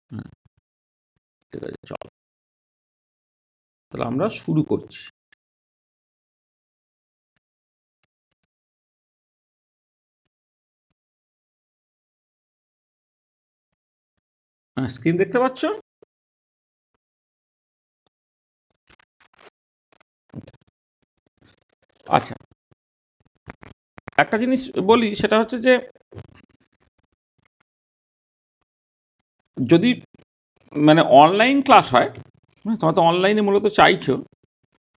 হ্যাঁ, ঠিক আছে, চলো। তাহলে আমরা শুরু করছি। হ্যাঁ, স্ক্রিন দেখতে পাচ্ছ? আচ্ছা, একটা জিনিস বলি, সেটা হচ্ছে যে যদি মানে অনলাইন ক্লাস হয়, তোমরা তো অনলাইনে মূলত চাইছো।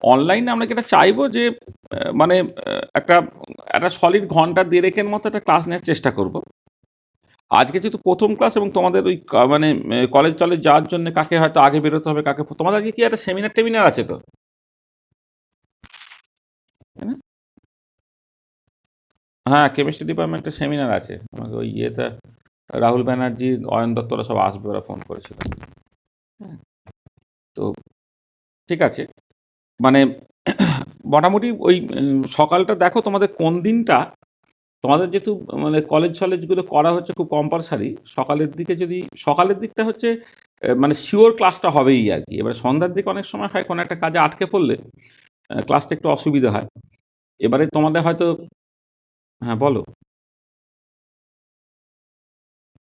অনলাইনে আমরা যেটা চাইবো যে মানে একটা একটা সলিড ঘন্টা দেড়েকের মতো একটা ক্লাস নেওয়ার চেষ্টা করব। আজকে যেহেতু প্রথম ক্লাস এবং তোমাদের ওই মানে কলেজ টলেজ যাওয়ার জন্য কাকে হয়তো আগে বেরোতে হবে, কাকে তোমাদের আজকে কি একটা সেমিনার টেমিনার আছে তো, তাই না? হ্যাঁ, কেমিস্ট্রি ডিপার্টমেন্টের সেমিনার আছে আমাকে ওই ইয়েতে রাহুল ব্যানার্জি, অয়ন দত্তরা সব আসবে, ওরা ফোন করেছিল। হ্যাঁ, তো ঠিক আছে, মানে মোটামুটি ওই সকালটা দেখো তোমাদের কোন দিনটা, তোমাদের যেহেতু মানে কলেজ ফলেজগুলো করা হচ্ছে খুব কম্পালসারি, সকালের দিকে যদি সকালের দিকটা হচ্ছে মানে শিওর ক্লাসটা হবেই আর কি। এবার সন্ধ্যার দিকে অনেক সময় হয় কোনো একটা কাজে আটকে পড়লে ক্লাসটা একটু অসুবিধা হয়। এবারে তোমাদের হয়তো, হ্যাঁ বলো।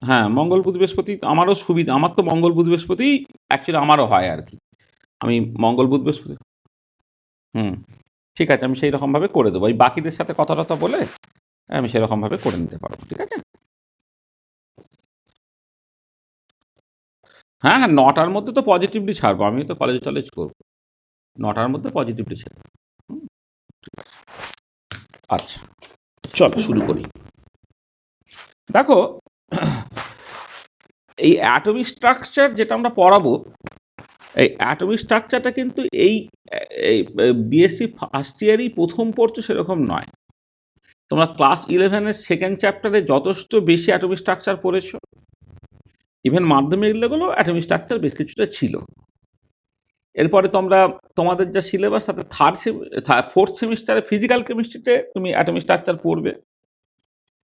হ্যাঁ, মঙ্গল বুধ বৃহস্পতি আমারও সুবিধা, আমার তো মঙ্গল বুধ বৃহস্পতি অ্যাকচুয়ালি আমারও হয় আর কি। আমি মঙ্গল বুধ বৃহস্পতি, হুম, ঠিক আছে, আমি সেই রকমভাবে করে দেবো। এই বাকিদের সাথে কথা টথা বলে আমি সেরকমভাবে করে নিতে পারবো, ঠিক আছে। হ্যাঁ হ্যাঁ, 9টার মধ্যে তো পজিটিভলি ছাড়বো, আমি তো কলেজ টলেজ করবো, 9টার মধ্যে পজিটিভলি ছাড়বো। হুম, আচ্ছা, চলো শুরু করি। দেখো, এই অ্যাটমিক স্ট্রাকচার যেটা আমরা পড়াবো, এই অ্যাটমিক স্ট্রাকচারটা কিন্তু এই বিএসসি ফার্স্ট ইয়ারই প্রথম পড়ছো সেরকম নয়। তোমরা ক্লাস 11-এর সেকেন্ড চ্যাপ্টারে যথেষ্ট বেশি অ্যাটমিক স্ট্রাকচার পড়েছো। ইভেন মাধ্যমিক লেভেলেও অ্যাটমিক স্ট্রাকচার বেশ কিছুটা ছিল। এরপরে তোমরা তোমাদের যা সিলেবাস, তাতে ফোর্থ সেমিস্টারে ফিজিক্যাল কেমিস্ট্রিতে তুমি অ্যাটমিক স্ট্রাকচার পড়বে।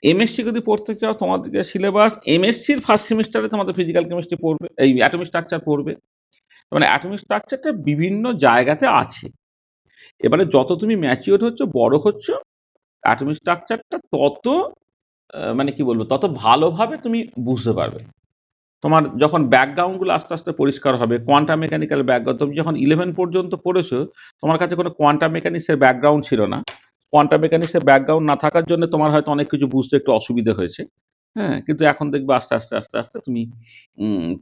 এমএসসি যদি পড়তে চাও, তোমাদের সিলেবাস এমএসসির ফার্স্ট সেমিস্টারে তোমাদের ফিজিক্যাল কেমিস্ট্রি পড়বে, এই অ্যাটমিক স্ট্রাকচার পড়বে। মানে অ্যাটমিক স্ট্রাকচারটা বিভিন্ন জায়গাতে আছে। এবারে যত তুমি ম্যাচিওর হচ্ছ, বড় হচ্ছ, অ্যাটমিক স্ট্রাকচারটা তত মানে কি বলবো, তত ভালোভাবে তুমি বুঝতে পারবে। তোমার যখন ব্যাকগ্রাউন্ডগুলো আস্তে আস্তে পরিষ্কার হবে, কোয়ান্টাম মেকানিক্যাল ব্যাকগ্রাউন্ড, তুমি যখন 11 পর্যন্ত পড়েছো, তোমার কাছে কোনো কোয়ান্টাম মেকানিক্সের ব্যাকগ্রাউন্ড ছিল না। কোয়ান্টাম মেকানিক্সের ব্যাকগ্রাউন্ড না থাকার জন্য তোমার হয়তো অনেক কিছু বুঝতে একটু অসুবিধা হয়েছে। হ্যাঁ, কিন্তু এখন দেখবে আস্তে আস্তে আস্তে আস্তে তুমি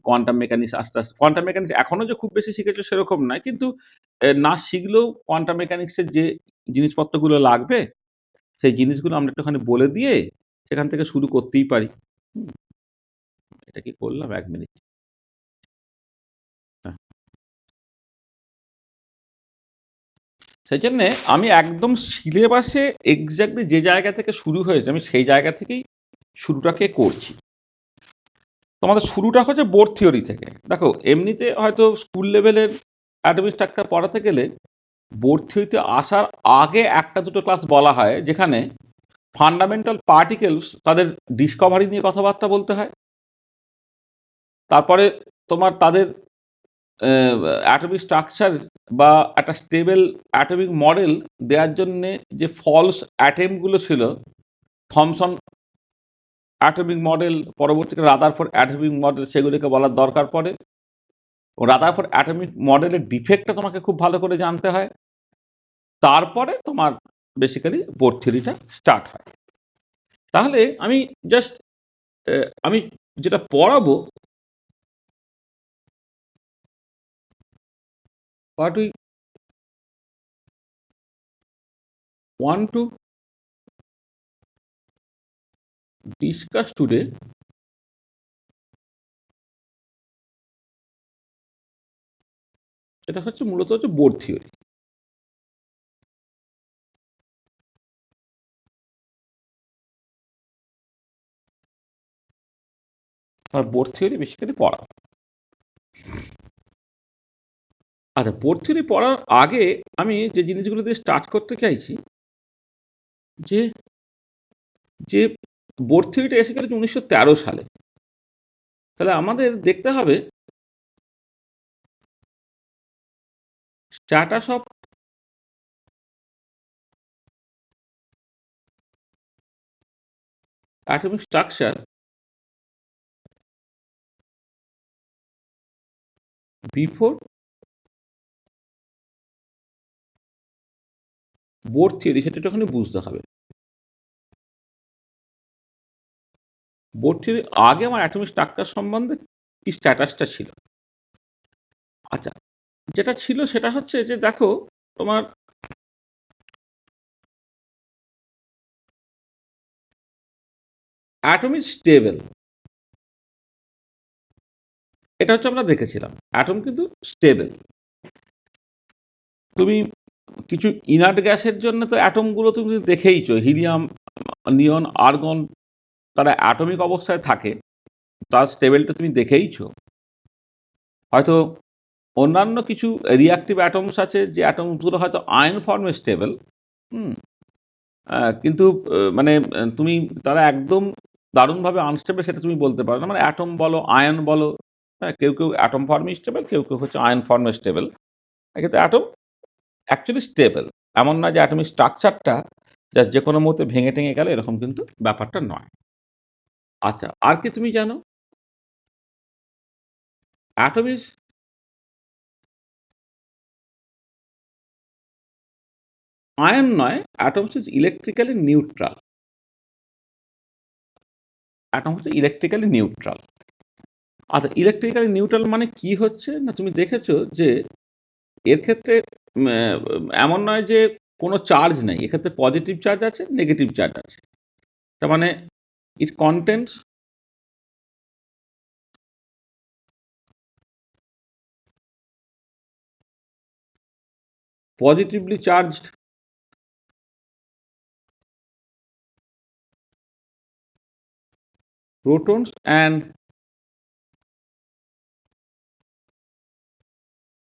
কোয়ান্টাম মেকানিক্স আস্তে আস্তে, কোয়ান্টাম মেকানিক্স এখনো যে খুব বেশি শিখেছো সেরকম নয়, কিন্তু না শিখলেও কোয়ান্টাম মেকানিক্সের যে জিনিসপত্রগুলো লাগবে, সেই জিনিসগুলো আমরা একটুখানি বলে দিয়ে সেখান থেকে শুরু করতেই পারি। হুম, এটা কি করলাম, 1 মিনিট। হ্যাঁ, সেই জন্যে আমি একদম সিলেবাসে এক্স্যাক্টলি যে জায়গা থেকে শুরু হয়েছে, আমি সেই জায়গা থেকেই শুরুটাকে করছি। তোমাদের শুরুটা হচ্ছে বোর্ড থিওরি থেকে। দেখো, এমনিতে হয়তো স্কুল লেভেলের অ্যাটমিক স্ট্রাকচার পড়াতে গেলে বোর্ড থিওরিতে আসার আগে একটা দুটো ক্লাস বলা হয়, যেখানে ফান্ডামেন্টাল পার্টিকেলস তাদের ডিসকভারি নিয়ে কথাবার্তা বলতে হয়। তারপরে তোমার তাদের অ্যাটমিক স্ট্রাকচার বা একটা স্টেবল অ্যাটমিক মডেল দেওয়ার জন্যে যে ফলস অ্যাটেম্পগুলো ছিল, থমসন অ্যাটমিক মডেল, পরবর্তীকালে রাদারফোর্ড অ্যাটমিক মডেল, সেগুলিকে বলার দরকার পড়ে। ও রাদারফোর্ড অ্যাটমিক মডেলের ডিফেক্টটা তোমাকে খুব ভালো করে জানতে হয়। তারপরে তোমার বেসিক্যালি বোর্ড থিওরিটা স্টার্ট হয়। তাহলে আমি জাস্ট আমি যেটা পড়াবো, what we want to discuss today, এটা হচ্ছে মূলত হচ্ছে বোর্ড থিওরি। আর বোর্ড থিওরি বেসিক্যালি পড়া। আচ্ছা, বোর্ড থিওরি পড়ার আগে আমি যে জিনিসগুলো দিয়ে স্টার্ট করতে চাইছি, যে যে বোর্ড থিওরিটা এসে গেছে 1913 সালে। তাহলে আমাদের দেখতে হবে status of atomic structure before Bohr theory, সেটা একটুখানি বুঝতে হবে। বোর থিওরি আগে আমার অ্যাটমিক স্ট্রাকচার সম্বন্ধে কি স্ট্যাটাসটা ছিল। আচ্ছা, যেটা ছিল সেটা হচ্ছে যে দেখো তোমার অ্যাটম ইজ স্টেবল, এটা হচ্ছে আমরা দেখেছিলাম অ্যাটম কিন্তু স্টেবল। তুমি কিছু ইনার্ট গ্যাসের জন্য তো অ্যাটমগুলো তুমি দেখেইছো, হিলিয়াম, নিয়ন, আর্গন, তারা অ্যাটমিক অবস্থায় থাকে, তার স্টেবলটা তুমি দেখেইছো। হয়তো অন্যান্য কিছু রিঅ্যাক্টিভ অ্যাটমস আছে যে অ্যাটমসগুলো হয়তো আয়ন ফর্মে স্টেবল, হুম, কিন্তু মানে তুমি তারা একদম দারুণভাবে আনস্টেবল সেটা তুমি বলতে পারো না। মানে অ্যাটম বলো, আয়ন বলো, হ্যাঁ, কেউ কেউ অ্যাটম ফর্মে স্টেবল, কেউ কেউ হচ্ছে আয়ন ফর্মে স্টেবল। কিন্তু অ্যাটম অ্যাকচুয়ালি স্টেবল। এমন নয় যে অ্যাটমিক স্ট্রাকচারটা জাস্ট যে কোনো মুহূর্তে ভেঙে টেঙে গেলে, এরকম কিন্তু ব্যাপারটা নয়। আচ্ছা, আর কি তুমি জানো? অ্যাটম ইজ আয়ন নয়, atom is electrically neutral. Atom হচ্ছে ইলেকট্রিক্যালি নিউট্রাল। আচ্ছা, ইলেকট্রিক্যালি নিউট্রাল মানে কি হচ্ছে না, তুমি দেখেছো যে এর ক্ষেত্রে এমন নয় যে কোনো চার্জ নেই, এক্ষেত্রে পজিটিভ চার্জ আছে, নেগেটিভ চার্জ আছে। তার মানে ইট contents positively charged protons and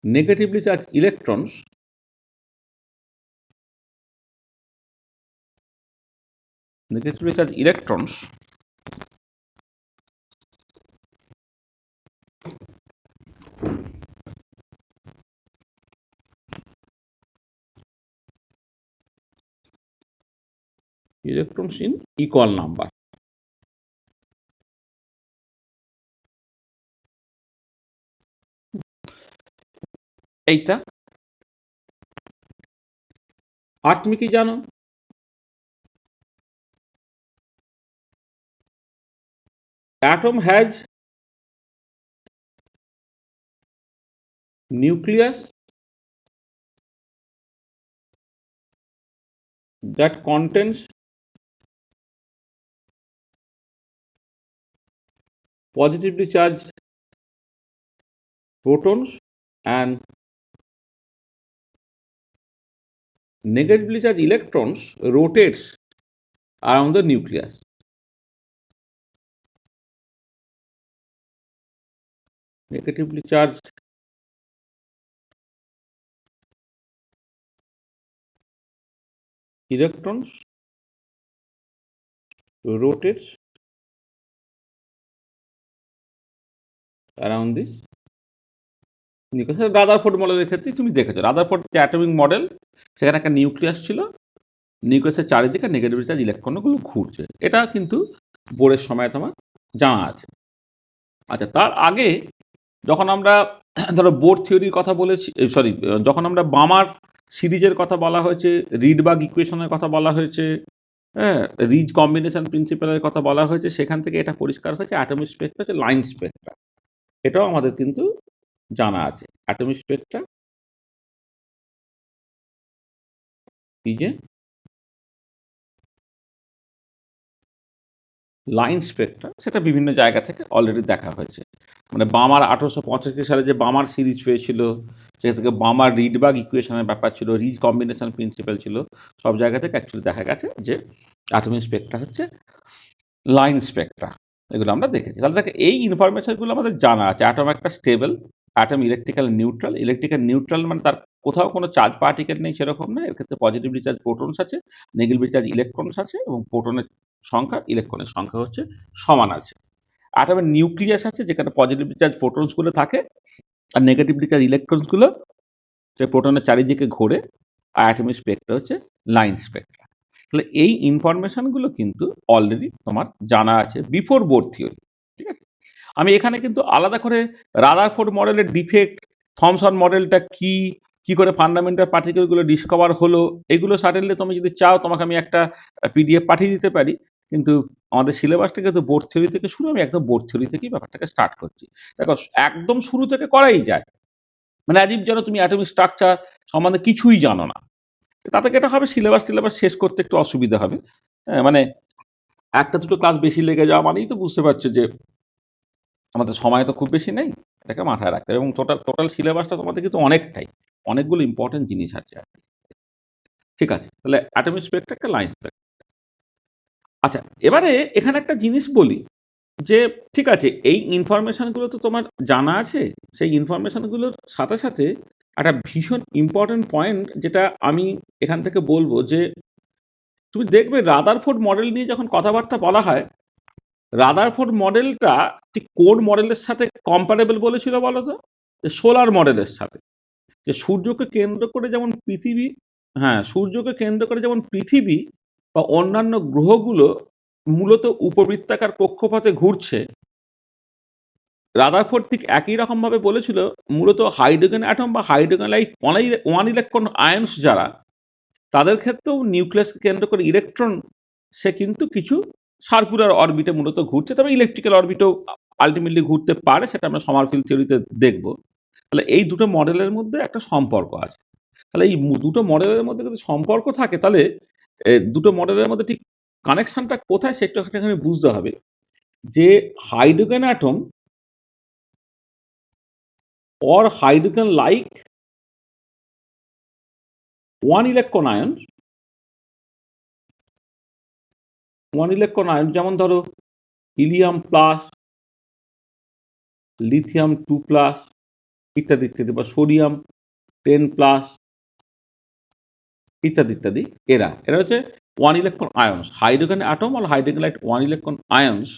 negatively charged electrons. Negatively charged electrons electrons in equal number. এইটা। আর তুমি কি জানো? Atom has nucleus that contains positively charged protons and negatively charged electrons rotates around the nucleus. Negatively charged electrons rotates around this nucleus. Rutherford মডেলের ক্ষেত্রে তুমি দেখেছো, Rutherford যে atomic model, সেখানে একটা নিউক্লিয়াস ছিল, নিউক্লিয়াসের চারিদিকে নেগেটিভ চার্জ ইলেকট্রনগুলো ঘুরছে। এটা কিন্তু বোরের সময় তোমার জানা আছে। আচ্ছা, তার আগে যখন আমরা ধরো বোর থিওরির কথা বলেছি, সরি, যখন আমরা বামার সিরিজের কথা বলা হয়েছে, রিডবার্গ ইকুয়েশনের কথা বলা হয়েছে, হ্যাঁ, রিজ কম্বিনেশন প্রিন্সিপালের কথা বলা হয়েছে, সেখান থেকে এটা পরিষ্কার হয়েছে অ্যাটমিক স্পেক্ট্রা হচ্ছে লাইন স্পেক্ট্রা। এটাও আমাদের কিন্তু জানা আছে। Atomic Spectra is a line Spectra, সেটা বিভিন্ন জায়গা থেকে অলরেডি দেখা হয়েছে। মানে বামার 1885 সালে যে বামার সিরিজ হয়েছিল, সেখান থেকে বামার রিডবার্গ ইকুয়েশনের ব্যাপার ছিল, রিজ কম্বিনেশন প্রিন্সিপাল ছিল, সব জায়গা থেকে অ্যাকচুয়ালি দেখা গেছে যে অ্যাটমিক স্পেক্ট্রা হচ্ছে লাইন স্পেক্ট্রা। এগুলো আমরা দেখেছি। তাহলে দেখে এই ইনফরমেশনগুলো আমাদের জানা আছে। অ্যাটম একটা stable, atom electrical neutral. Electrical neutral মানে তার কোথাও কোনো চার্জ পার্টিকেল নেই, সেরকম না। এর ক্ষেত্রে পজিটিভলি চার্জ প্রোটনস আছে, নেগেটিভলি চার্জ ইলেকট্রনস আছে, এবং প্রোটনের সংখ্যা ইলেকট্রনের সংখ্যা হচ্ছে সমান আছে। অ্যাটমের নিউক্লিয়াস আছে যেখানে পজিটিভলি চার্জ প্রোটনসগুলো থাকে, আর নেগেটিভলি চার্জ ইলেকট্রনসগুলো সেই প্রোটনের চারিদিকে ঘোরে। আর অ্যাটমিক স্পেক্ট্রা হচ্ছে লাইন স্পেক্ট্রা। তাহলে এই ইনফরমেশনগুলো কিন্তু অলরেডি তোমার জানা আছে বিফোর বোর থিওরি। ঠিক আছে? আমি এখানে কিন্তু আলাদা করে রাদারফোর্ড মডেলের ডিফেক্ট, থমসন মডেলটা কি, কি করে ফান্ডামেন্টাল পার্টিকেলগুলো ডিসকভার হলো, এগুলো সাডেনলি তুমি যদি চাও তোমাকে আমি একটা পিডিএফ পাঠিয়ে দিতে পারি। কিন্তু আমাদের সিলেবাসটা কিন্তু বোর থিওরি থেকে শুরু, আমি একদম বোর থিওরি থেকেই ব্যাপারটাকে স্টার্ট করছি। দেখো একদম শুরু থেকে করাই যায়, মানে অ্যাজ ইফ যেন তুমি অ্যাটমিক স্ট্রাকচার সম্বন্ধে কিছুই জানো না। তাতে এটা হবে সিলেবাস শেষ করতে একটু অসুবিধা হবে। হ্যাঁ, মানে একটা দুটো ক্লাস বেশি লেগে যাওয়া মানেই তো বুঝতে পারছো যে আমাদের সময় তো খুব বেশি নেই। এটাকে মাথায় রাখতে হবে এবং টোটাল টোটাল সিলেবাসটা তোমাদের কিন্তু অনেকটাই, অনেকগুলো ইম্পর্টেন্ট জিনিস আছে। ঠিক আছে? তাহলে অ্যাটমিক স্পেক্ট্রা একটা লাইন স্পেক্ট্রা। আচ্ছা, এবারে এখানে একটা জিনিস বলি যে ঠিক আছে, এই ইনফরমেশনগুলো তো তোমার জানা আছে। সেই ইনফরমেশনগুলোর সাথে সাথে একটা ভীষণ ইম্পর্টেন্ট পয়েন্ট যেটা আমি এখান থেকে বলবো যে তুমি দেখবে রাদারফোর্ড মডেল নিয়ে যখন কথাবার্তা বলা হয়, রাদারফোর্ড মডেলটা ঠিক কোন মডেলের সাথে কম্পারেবল বলেছিল বলো তো? যে সোলার মডেলের সাথে। যে সূর্যকে কেন্দ্র করে যেমন পৃথিবী, হ্যাঁ, সূর্যকে কেন্দ্র করে যেমন পৃথিবী বা অন্যান্য গ্রহগুলো মূলত উপবৃত্তাকার কক্ষপথে ঘুরছে, রাদারফোর্ড ঠিক একই রকমভাবে বলেছিল মূলত হাইড্রোজেন অ্যাটম বা হাইড্রোজেন লাইট ওয়ান ইলেকট্রন আয়ন্স যারা, তাদের ক্ষেত্রেও নিউক্লিয়াসকে কেন্দ্র করে ইলেকট্রন সে কিন্তু কিছু সার্কুলার অরবিটে মূলত ঘুরছে, তবে ইলেকট্রিক্যাল অরবিটেও আলটিমেটলি ঘুরতে পারে, সেটা আমরা সমারফিল্ড থিওরিতে দেখব। তাহলে এই দুটো মডেলের মধ্যে একটা সম্পর্ক আছে। তাহলে এই দুটো মডেলের মধ্যে যদি সম্পর্ক থাকে, তাহলে দুটো মডেলের মধ্যে ঠিক কানেকশনটা কোথায় সেটা এখানে বুঝতে হবে। যে hydrogen atom or hydrogen like one electron ion যেমন ধরো হিলিয়াম প্লাস, লিথিয়াম 2+ ইত্যাদি ইত্যাদি, বা সোডিয়াম 10+ ইত্যাদি ইত্যাদি, এরা হচ্ছে one electron ions. Hydrogen atom আর hydrogen like one electron ions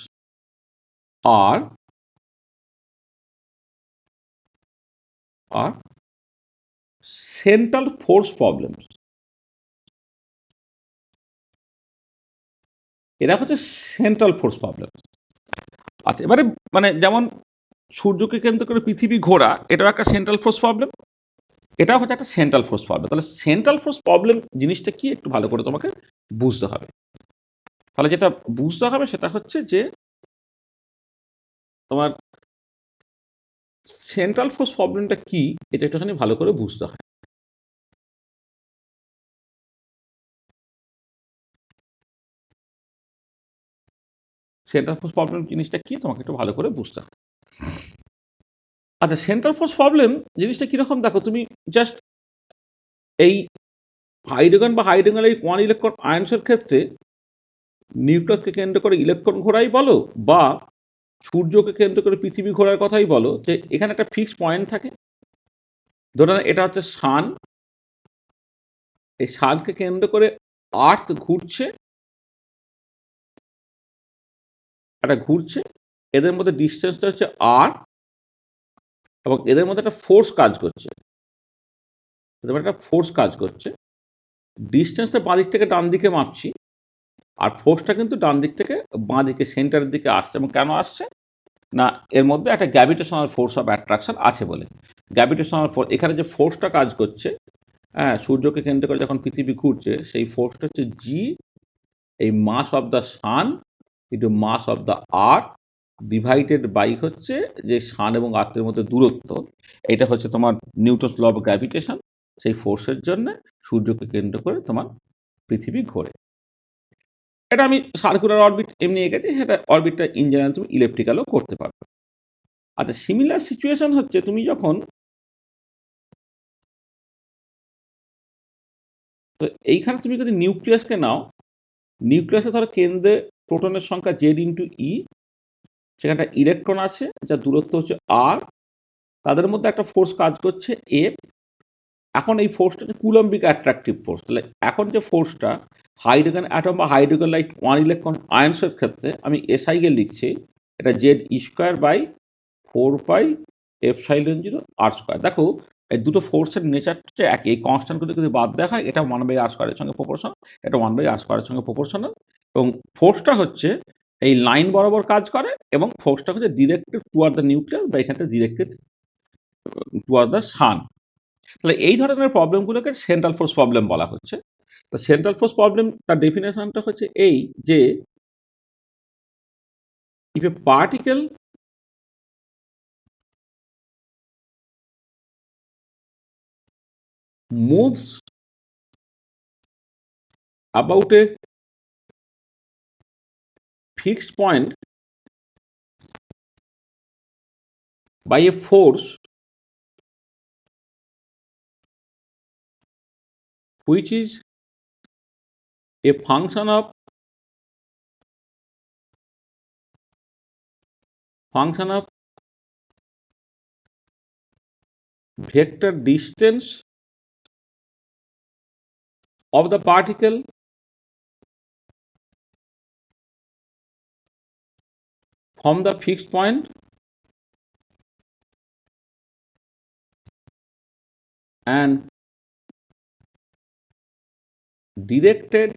আর সেন্ট্রাল ফোর্স প্রবলেম। এরা হচ্ছে সেন্ট্রাল ফোর্স প্রবলেম। আচ্ছা, এবারে মানে যেমন সূর্যকে কেন্দ্র করে পৃথিবী ঘোরা, এটাও একটা সেন্ট্রাল ফোর্স প্রবলেম, এটাও হচ্ছে একটা সেন্ট্রাল ফোর্স প্রবলেম। তাহলে সেন্ট্রাল ফোর্স প্রবলেম জিনিসটা কি একটু ভালো করে তোমাকে বুঝতে হবে। তাহলে যেটা বুঝতে হবে সেটা হচ্ছে যে তোমার সেন্ট্রাল ফোর্স প্রবলেমটা কি, এটা একটুখানি ভালো করে বুঝতে হয়। সেন্ট্রাল ফোর্স প্রবলেম জিনিসটা কি তোমাকে একটু ভালো করে বুঝতে হয়। আচ্ছা, সেন্ট্রাল ফোর্স প্রবলেম জিনিসটা কিরকম দেখো, তুমি জাস্ট এই হাইড্রোজেন বা হাইড্রোজেন এই ওয়ান ইলেকট্রন আয়ন্সের ক্ষেত্রে নিউক্লিয়াসকে কেন্দ্র করে ইলেকট্রন ঘোরাই বলো, বা সূর্যকে কেন্দ্র করে পৃথিবী ঘোরার কথাই বলো, যে এখানে একটা ফিক্সড পয়েন্ট থাকে। ধরে নাও এটা হচ্ছে সান, এই সানকে কেন্দ্র করে আর্থ ঘুরছে, এটা ঘুরছে, এদের মধ্যে ডিস্টেন্সটা হচ্ছে আর, এবং এদের মধ্যে একটা ফোর্স কাজ করছে, এদের মধ্যে একটা ফোর্স কাজ করছে। ডিস্টেন্সটা বাঁ দিক থেকে ডান দিকে মাপছি, আর ফোর্সটা কিন্তু ডান দিক থেকে বাঁ দিকে সেন্টারের দিকে আসছে। এবং কেন আসছে না, এর মধ্যে একটা গ্র্যাভিটেশনাল ফোর্স অফ অ্যাট্রাকশন আছে বলে। গ্র্যাভিটেশনাল ফোর্স, এখানে যে ফোর্সটা কাজ করছে, হ্যাঁ, সূর্যকে কেন্দ্র করে যখন পৃথিবী ঘুরছে, সেই ফোর্সটা হচ্ছে জি, এই mass of the sun into mass of the earth divided by হচ্ছে যে সান এবং আর্থের মধ্যে দূরত্ব। এটা হচ্ছে তোমার নিউটনস ল অফ গ্র্যাভিটেশন। সেই ফোর্সের জন্য সূর্যকে কেন্দ্র করে তোমার পৃথিবী ঘোরে। এটা আমি সার্কুলার অরবিট এমনি এঁকেছি, সেটা অরবিটটা ইন জেনারেল তুমি ইলেকট্রিক্যালও করতে পারবে। আচ্ছা, সিমিলার সিচুয়েশন হচ্ছে তুমি যখন, তো এইখানে তুমি যদি নিউক্লিয়াসকে নাও, নিউক্লিয়াসে ধরো কেন্দ্রে প্রোটনের সংখ্যা জেড ইন্টু ই, সেখানটা ইলেকট্রন আছে যার দূরত্ব হচ্ছে আর, তাদের মধ্যে একটা ফোর্স কাজ করছে এফ। এখন এই ফোর্সটা হচ্ছে কুলম্বিক অ্যাট্রাকটিভ ফোর্স। তাহলে এখন যে ফোর্সটা হাইড্রোজেন অ্যাটম বা হাইড্রোজেন লাইট ওয়ান ইলেকট্রন আয়ন্সের ক্ষেত্রে আমি এসআই কে লিখছি, এটা Z e square by 4πε0 r²। দেখো এই দুটো ফোর্সের নেচার হচ্ছে একই, এই কনস্ট্যান্টগুলো যদি বাদ দেওয়া হয় এটা 1/r² সঙ্গে প্রপোর্শনাল, এটা 1/r² সঙ্গে প্রপোর্শনাল, এবং ফোর্সটা হচ্ছে এই লাইন বরাবর কাজ করে, এবং ফোর্সটা হচ্ছে ডিরেক্টেড টুয়ার্ড দ্য নিউক্লিয়াস বা এখানটা ডিরেক্টেড টুয়ার্ড দ্য সান। তাহলে এই ধরনের প্রবলেমগুলোকে সেন্ট্রাল ফোর্স প্রবলেম বলা হচ্ছে। তো সেন্ট্রাল ফোর্স প্রবলেম তার ডেফিনেশনটা হচ্ছে এই যে if a particle moves about a fixed point by a force which is a function of vector distance of the particle from the fixed point and directed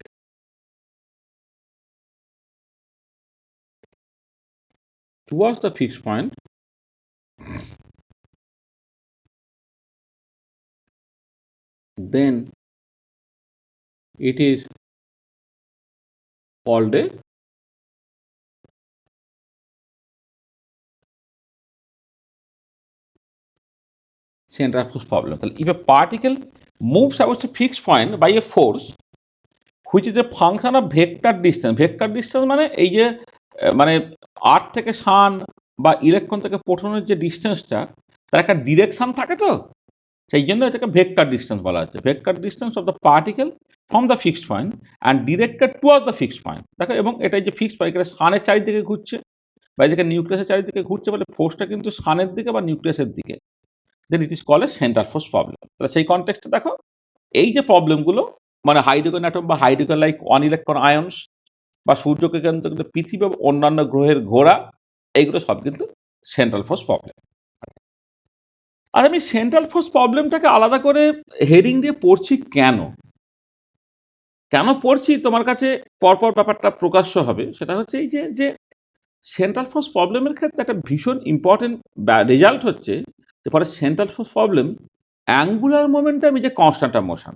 towards the fixed point, then it is called a central force problem. তাহলে if a particle moves about a fixed point by a force which is a function of vector distance, vector distance মানে এই যে মানে আর্থ থেকে সান বা electron থেকে প্রোটনের যে ডিস্টেন্সটা, তার একটা ডিরেকশন থাকে, তো সেই জন্য এটাকে ভেক্টর ডিস্টেন্স বলা হচ্ছে। Vector distance of the particle from the fixed point and directed toward the fixed point. দেখো, এবং এটা যে ফিক্সড পয়েন্ট, এখানে সানের চারিদিকে ঘুরছে বা এদিকে নিউক্লিয়াসের চারিদিকে ঘুরছে, বলে ফোর্সটা কিন্তু সানের দিকে বা নিউক্লিয়াসের দিকে, then it is call a central force problem. তাহলে সেই কনটেক্সটে দেখো এই যে প্রবলেমগুলো, মানে হাইড্রোজেন অ্যাটম বা hydrogen like one electron ions বা সূর্যকে কেন্দ্র করে পৃথিবী এবং অন্যান্য গ্রহের ঘোরা, এইগুলো সব কিন্তু সেন্ট্রাল ফোর্স প্রবলেম। আর আমি সেন্ট্রাল ফোর্স প্রবলেমটাকে আলাদা করে হেডিং দিয়ে পড়ছি কেন কেন পড়ছি তোমার কাছে পরপর ব্যাপারটা প্রকাশ্য হবে। সেটা হচ্ছে এই যে সেন্ট্রাল ফোর্স প্রবলেমের ক্ষেত্রে একটা ভীষণ ইম্পর্টেন্ট রেজাল্ট হচ্ছে যে পরে central force problem angular momentum যে কনস্ট্যান্ট অফ মোশন,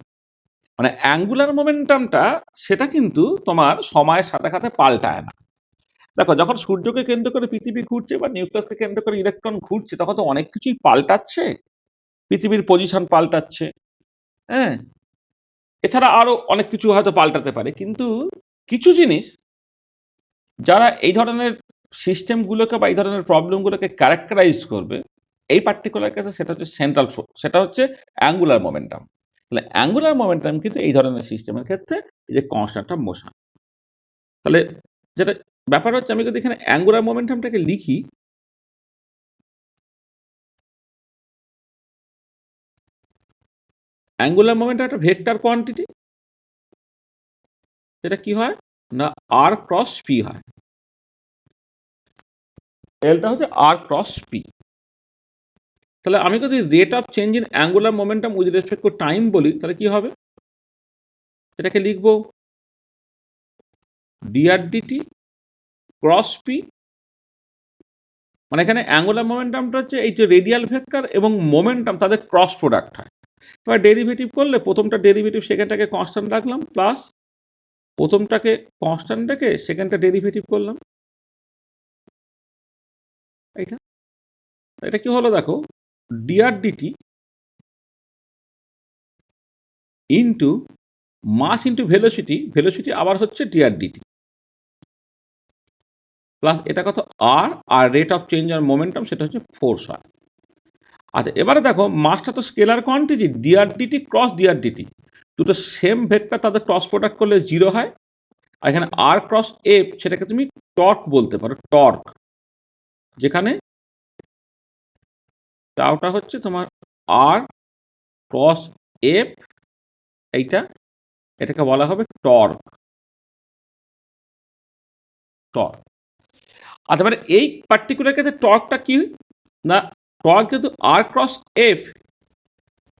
মানে অ্যাঙ্গুলার মোমেন্টামটা সেটা কিন্তু তোমার সময়ের সাথে সাথে পাল্টায় না। দেখো, যখন সূর্যকে কেন্দ্র করে পৃথিবী ঘুরছে বা নিউক্লিয়াসকে কেন্দ্র করে ইলেকট্রন ঘুরছে, তখন তো অনেক কিছুই পাল্টাচ্ছে, পৃথিবীর পজিশন পাল্টাচ্ছে, হ্যাঁ, এছাড়া আরো অনেক কিছু হয়তো পাল্টাতে পারে। কিন্তু কিছু জিনিস যারা এই ধরনের সিস্টেমগুলোকে বা এই ধরনের প্রবলেমগুলোকে ক্যারেক্টারাইজ করবে এই পার্টিকুলার কেসে, সেটা হচ্ছে সেন্ট্রাল ফোর্স, সেটা হচ্ছে অ্যাঙ্গুলার মোমেন্টাম। তাহলে অ্যাঙ্গুলার মোমেন্টাম কিন্তু এই ধরনের সিস্টেমের ক্ষেত্রে এই যে কনস্ট্যান্ট অফ মোশন। তাহলে যেটা ব্যাপার হচ্ছে, আমি যদি এখানে অ্যাঙ্গুলার মোমেন্টামটাকে লিখি, অ্যাঙ্গুলার মোমেন্টাম একটা ভেক্টর কোয়ান্টিটি, সেটা কি হয় না আর ক্রস পি হয়। এলটা হচ্ছে আর ক্রস পি। তাহলে আমি যদি rate of change in angular momentum with respect to time বলি, তাহলে কি হবে, এটাকে লিখবো ডিআর ডিটি ক্রস পি। মানে এখানে অ্যাঙ্গুলার মোমেন্টামটা হচ্ছে এই যে রেডিয়াল ভেক্টর এবং মোমেন্টাম তাদের ক্রস প্রোডাক্ট হয়। এবার ডেরিভেটিভ করলে প্রথমটা ডেরিভেটিভ সেকেন্ডটাকে কনস্ট্যান্ট রাখলাম, প্লাস প্রথমটাকে কনস্ট্যান্ট রেখে সেকেন্ডটা ডেরিভেটিভ করলাম। এইটা এটা কি হলো দেখো, d r d t into mass into velocity, velocity আবার হচ্ছে ডিআর ডিটি, প্লাস এটা কত আর, আর রেট অফ চেঞ্জ আর মোমেন্টাম সেটা হচ্ছে ফোর্স হয়। আচ্ছা, এবারে দেখো মাসটা তো scalar quantity, d r d t cross d r d t, দুটো সেম ভেক্টর, তাদের ক্রস প্রোডাক্ট করলে 0 হয়। আর এখানে আর ক্রস এফ, সেটাকে তুমি টর্ক বলতে পারো, টর্ক, যেখানে টাওটা হচ্ছে তোমার আর ক্রস এফ, এইটা এটাকে বলা হবে টর্ক। টর্ক আচ্ছা, মানে এই পার্টিকুলার ক্ষেত্রে টর্কটা কি না, টর্ক যেহেতু আর ক্রস এফ,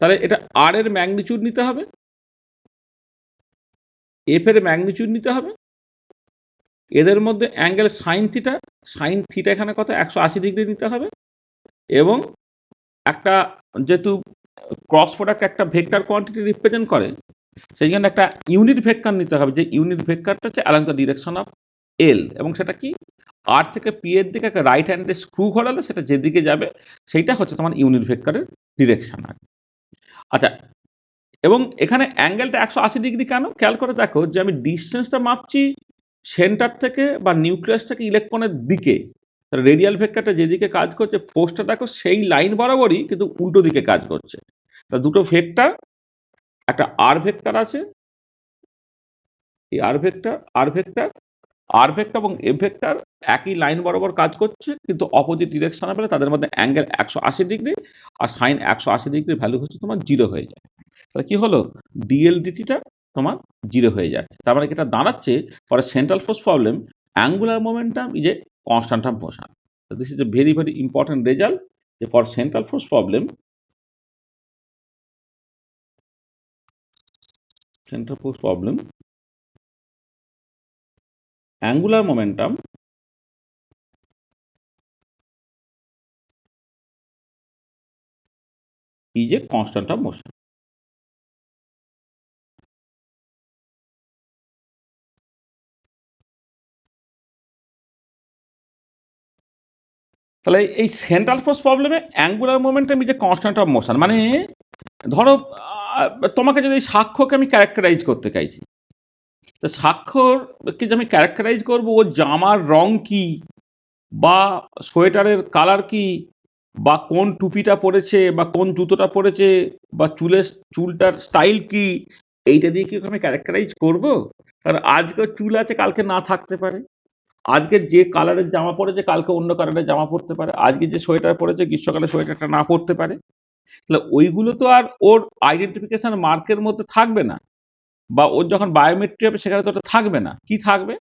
তাহলে এটা আর এর ম্যাগনিচিউড নিতে হবে, এফ এর ম্যাগনিচিউড নিতে হবে, এদের মধ্যে অ্যাঙ্গেল সাইন থিটা এখানে কত 180 ডিগ্রি নিতে হবে, এবং একটা যেহেতু ক্রস প্রোডাক্ট একটা ভেক্টর কোয়ান্টিটি রিপ্রেজেন্ট করে, সেইখানে একটা ইউনিট ভেক্টর নিতে হবে, যে ইউনিট ভেক্টরটা হচ্ছে অ্যালং দ্য ডিরেকশন অফ এল, এবং সেটা কি আর থেকে পি এর দিকে একটা রাইট হ্যান্ডে স্ক্রু ঘোরালে সেটা যেদিকে যাবে সেইটা হচ্ছে তোমার ইউনিট ভেক্টরের ডিরেকশন। আচ্ছা, এবং এখানে অ্যাঙ্গেলটা 180 ডিগ্রি কেন খেয়াল করে দেখো, যে আমি ডিস্টেন্সটা মাপছি সেন্টার থেকে বা নিউক্লিয়াস থেকে ইলেকট্রনের দিকে, রেডিয়াল ভেক্টরটা যেদিকে কাজ করছে, ফোর্সটা দেখো সেই লাইন বরাবরই কিন্তু উল্টো দিকে কাজ করছে। তা দুটো ভেক্টর, একটা আর ভেক্টর আছে, এই আর ভেক্টর এবং এফ ভেক্টর একই লাইন বরাবর কাজ করছে, কিন্তু অপোজিট ডিরেকশনে পেলে তাদের মধ্যে অ্যাঙ্গেল 180 ডিগ্রি, আর সাইন 180 ডিগ্রির ভ্যালু হচ্ছে তোমার 0 হয়ে যায়। তাহলে কি হলো, ডিএলডিটিটা তোমার 0 হয়ে যাচ্ছে। তার মানে এটা দাঁড়াচ্ছে for central force problem angular momentum is a constant of motion. This is a very very important result, যে for central force problem angular momentum is a constant of motion. তাহলে এই সেন্ট্রাল ফোর্স প্রবলেমে angular momentum is a constant of motion, মানে ধরো তোমাকে যদি সাক্ষ্যকে আমি characterise করতে চাইছি, তো সাক্ষ্যকে যে আমি ক্যারেক্টারাইজ করবো, ও জামার রং কি, বা সোয়েটারের কালার কি, বা কোন টুপিটা পরেছে, বা কোন জুতোটা পরেছে, বা চুলটার স্টাইল কি, এইটা দিয়ে কি ওকে আমি ক্যারেক্টারাইজ করবো? কারণ আজকে চুল আছে, কালকে না থাকতে পারে। আজকে যে কালারের জামা পরেছে, কালকে অন্য কালারের জামা পরতে পারে। আজকে যে সোয়েটার পরেছে, গ্রীষ্মকালে সোয়েটারটা না পরতে পারে। তাহলে ওইগুলো তো আর ওর আইডেন্টিফিকেশন মার্কের মধ্যে থাকবে না, বা ওর যখন বায়োমেট্রি হবে সেখানে তো ওটা থাকবে না। কি থাকবে?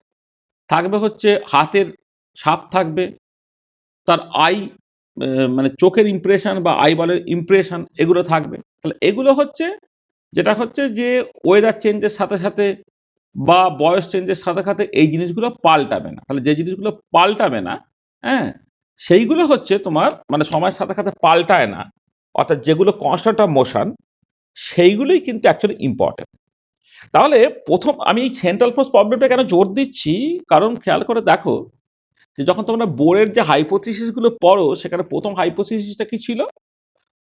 থাকবে হচ্ছে হাতের ছাপ থাকবে, তার মানে চোখের ইমপ্রেশন বা আইবলের ইমপ্রেশন, এগুলো থাকবে। তাহলে এগুলো হচ্ছে, যেটা হচ্ছে যে ওয়েদার চেঞ্জের সাথে সাথে বা বয়স চেঞ্জের সাথে সাথে এই জিনিসগুলো পাল্টাবে না। তাহলে যে জিনিসগুলো পাল্টাবে না, হ্যাঁ, সেইগুলো হচ্ছে তোমার মানে সময়ের সাথে সাথে পাল্টায় না, অর্থাৎ যেগুলো কনস্ট্যান্ট অফ মোশন, সেইগুলোই কিন্তু অ্যাকচুয়ালি ইম্পর্টেন্ট। তাহলে প্রথম আমি এই সেন্ট্রাল ফোর্স প্রবলেমটা কেন জোর দিচ্ছি, কারণ খেয়াল করে দেখো, যে যখন তোমরা বোরের যে হাইপোথিসিস গুলো পড়ো, সেখানে প্রথম হাইপোথিসিসটা কি ছিল?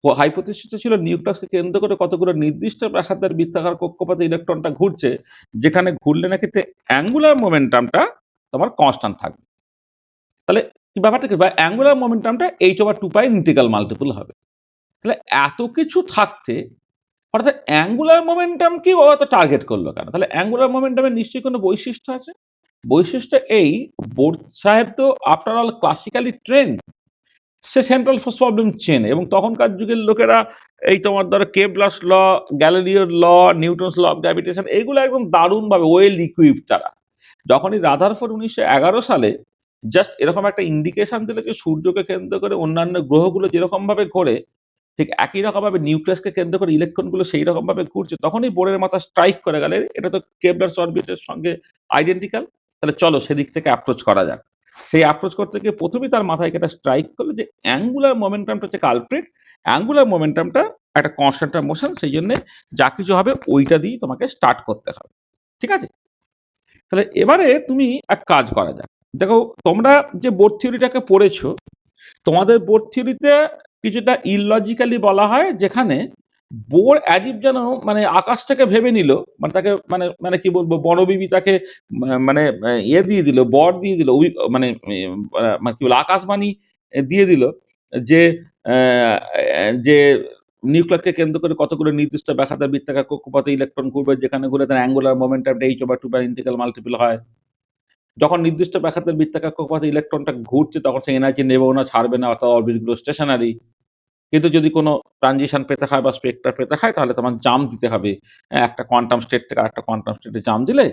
হাইপোথিসিসটা ছিল নিউক্লিয়াসকে কেন্দ্র করে কতগুলো নির্দিষ্ট ব্যাসার্ধের বৃত্তাকার কক্ষপথে ইলেকট্রনটা ঘুরছে, যেখানে ঘুরলে নাকি অ্যাঙ্গুলার মোমেন্টামটা তোমার কনস্ট্যান্ট থাকবে। তাহলে কি ব্যাপারটা কি, বা অ্যাঙ্গুলার মোমেন্টামটা h/2 ইন্টিগ্রাল মাল্টিপল হবে। তাহলে এত কিছু থাকতে অর্থাৎ অ্যাঙ্গুলার মোমেন্টাম কি ও এত টার্গেট করলো কেন? তাহলে অ্যাঙ্গুলার মোমেন্টামের নিশ্চয়ই কোনো বৈশিষ্ট্য আছে। বৈশিষ্ট্য এই, বোর সাহেব তো আফটার অল ক্লাসিক্যালি ট্রেন্ড, সে সেন্ট্রাল ফোর্স প্রবলেম চেনে, এবং তখনকার যুগের লোকেরা এই তোমার ধরো Kepler's law, গ্যালিলিওর law, Newton's law of gravitation, এগুলো একদম দারুণভাবে ওয়েল ইকুইপড তারা। যখনই রাদারফোর্ড 1911 সালে জাস্ট এরকম একটা ইন্ডিকেশন দিলে যে সূর্যকে কেন্দ্র করে অন্যান্য গ্রহগুলো যেরকম ভাবে ঘোরে, ঠিক একই রকমভাবে নিউক্লিয়াসকে কেন্দ্র করে ইলেকট্রনগুলো সেই রকমভাবে ঘুরছে, তখনই বোরের মাথা স্ট্রাইক করে গেলে এটা তো কেপলারস অরবিটের সঙ্গে আইডেন্টিক্যাল, তাহলে চলো সেদিক থেকে অ্যাপ্রোচ করা যাক। সেই অ্যাপ্রোচ করতে গিয়ে প্রথমেই তার মাথায় এটা স্ট্রাইক করলো যে অ্যাঙ্গুলার মোমেন্টামটা হচ্ছে কালপ্রিট, অ্যাঙ্গুলার মোমেন্টামটা একটা কনস্ট্যান্ট অফ মোশন, সেই জন্য যা কিছু হবে ওইটা দিয়েই তোমাকে স্টার্ট করতে হবে। ঠিক আছে? তাহলে এবারে তুমি এক কাজ করা যাক। দেখো, তোমরা যে বোর থিওরিটাকে পড়েছো, তোমাদের বোর থিওরিতে কিছুটা ইললজিক্যালি বলা হয়, যেখানে বোর অ্যাজিভ যেন মানে আকাশ থেকে ভেবে নিল, মানে তাকে মানে মানে কি বলবো, বনবিবি তাকে মানে ইয়ে দিয়ে দিল, বর দিয়ে দিল, মানে মানে কি বলবো, আকাশবাণী দিয়ে দিল, যে যে নিউক্লিয়াসকে কেন্দ্র করে কতগুলো নির্দিষ্ট ব্যাসার্ধের বৃত্তাকার কক্ষপথে ইলেকট্রন ঘুরবে, যেখানে ঘুরে তার অ্যাঙ্গুলার মোমেন্টামটা h/2 ইন্টিগ্রাল মাল্টিপল হয়। যখন নির্দিষ্ট ব্যাসার্ধের বৃত্তাকার কক্ষপথে ইলেকট্রনটা ঘুরছে, তখন সে এনার্জি নেবেও না, ছাড়বে না, অর্থাৎ অরবিটগুলো স্টেশনারি। কিন্তু যদি কোনো ট্রানজিশন পেতে হয় বা স্পেক্ট্রা পেতে হয় তাহলে তোমার জাম্প দিতে হবে। একটা কোয়ান্টাম স্টেট থেকে আরেকটা কোয়ান্টাম স্টেটে জাম্প দিলে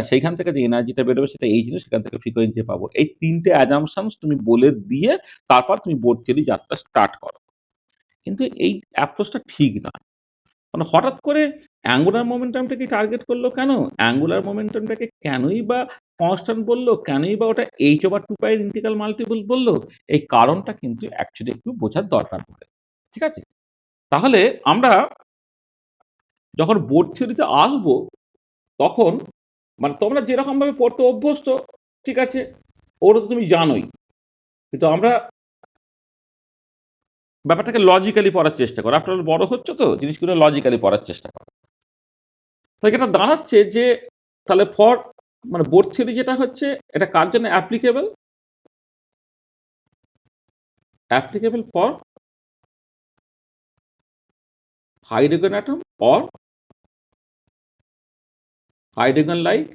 সেইখান থেকে যে এনার্জিটা বেরোবে সেটা এই জিনিস, সেখান থেকে ফ্রিকোয়েন্সি পাবো। এই ৩ টে অ্যাজাম্পশনস তুমি বলে দিয়ে তারপর তুমি বোর্ড থিওরি যাত্রা স্টার্ট করো। কিন্তু এই অ্যাপ্রোচটা ঠিক না। মানে হঠাৎ করে অ্যাঙ্গুলার মোমেন্টামটাকে টার্গেট করলো কেন? অ্যাঙ্গুলার মোমেন্টামটাকে কেনই বা কনস্ট্যান্ট বলল? কেনই বা ওটা h/2 এর ইন্টিগ্রাল মাল্টিপল বলল? এই কারণটা কিন্তু অ্যাকচুয়ালি একটু বোঝার দরকার পড়ে। ঠিক আছে? তাহলে আমরা যখন বোর্ড থিওরিতে আসবো তখন মানে তোমরা যেরকমভাবে পড়তে অভ্যস্ত, ঠিক আছে, ওটা তো তুমি জানোই। কিন্তু আমরা ব্যাপারটাকে লজিক্যালি পড়ার চেষ্টা করো। আফটার অল বড় হচ্ছ তো, জিনিসগুলো লজিক্যালি পড়ার চেষ্টা করো। তো এটা দাঁড়াচ্ছে যে তাহলে মানে বোর্ড থিওরি যেটা হচ্ছে এটা কার জন্য applicable? Applicable for hydrogen atom or hydrogen like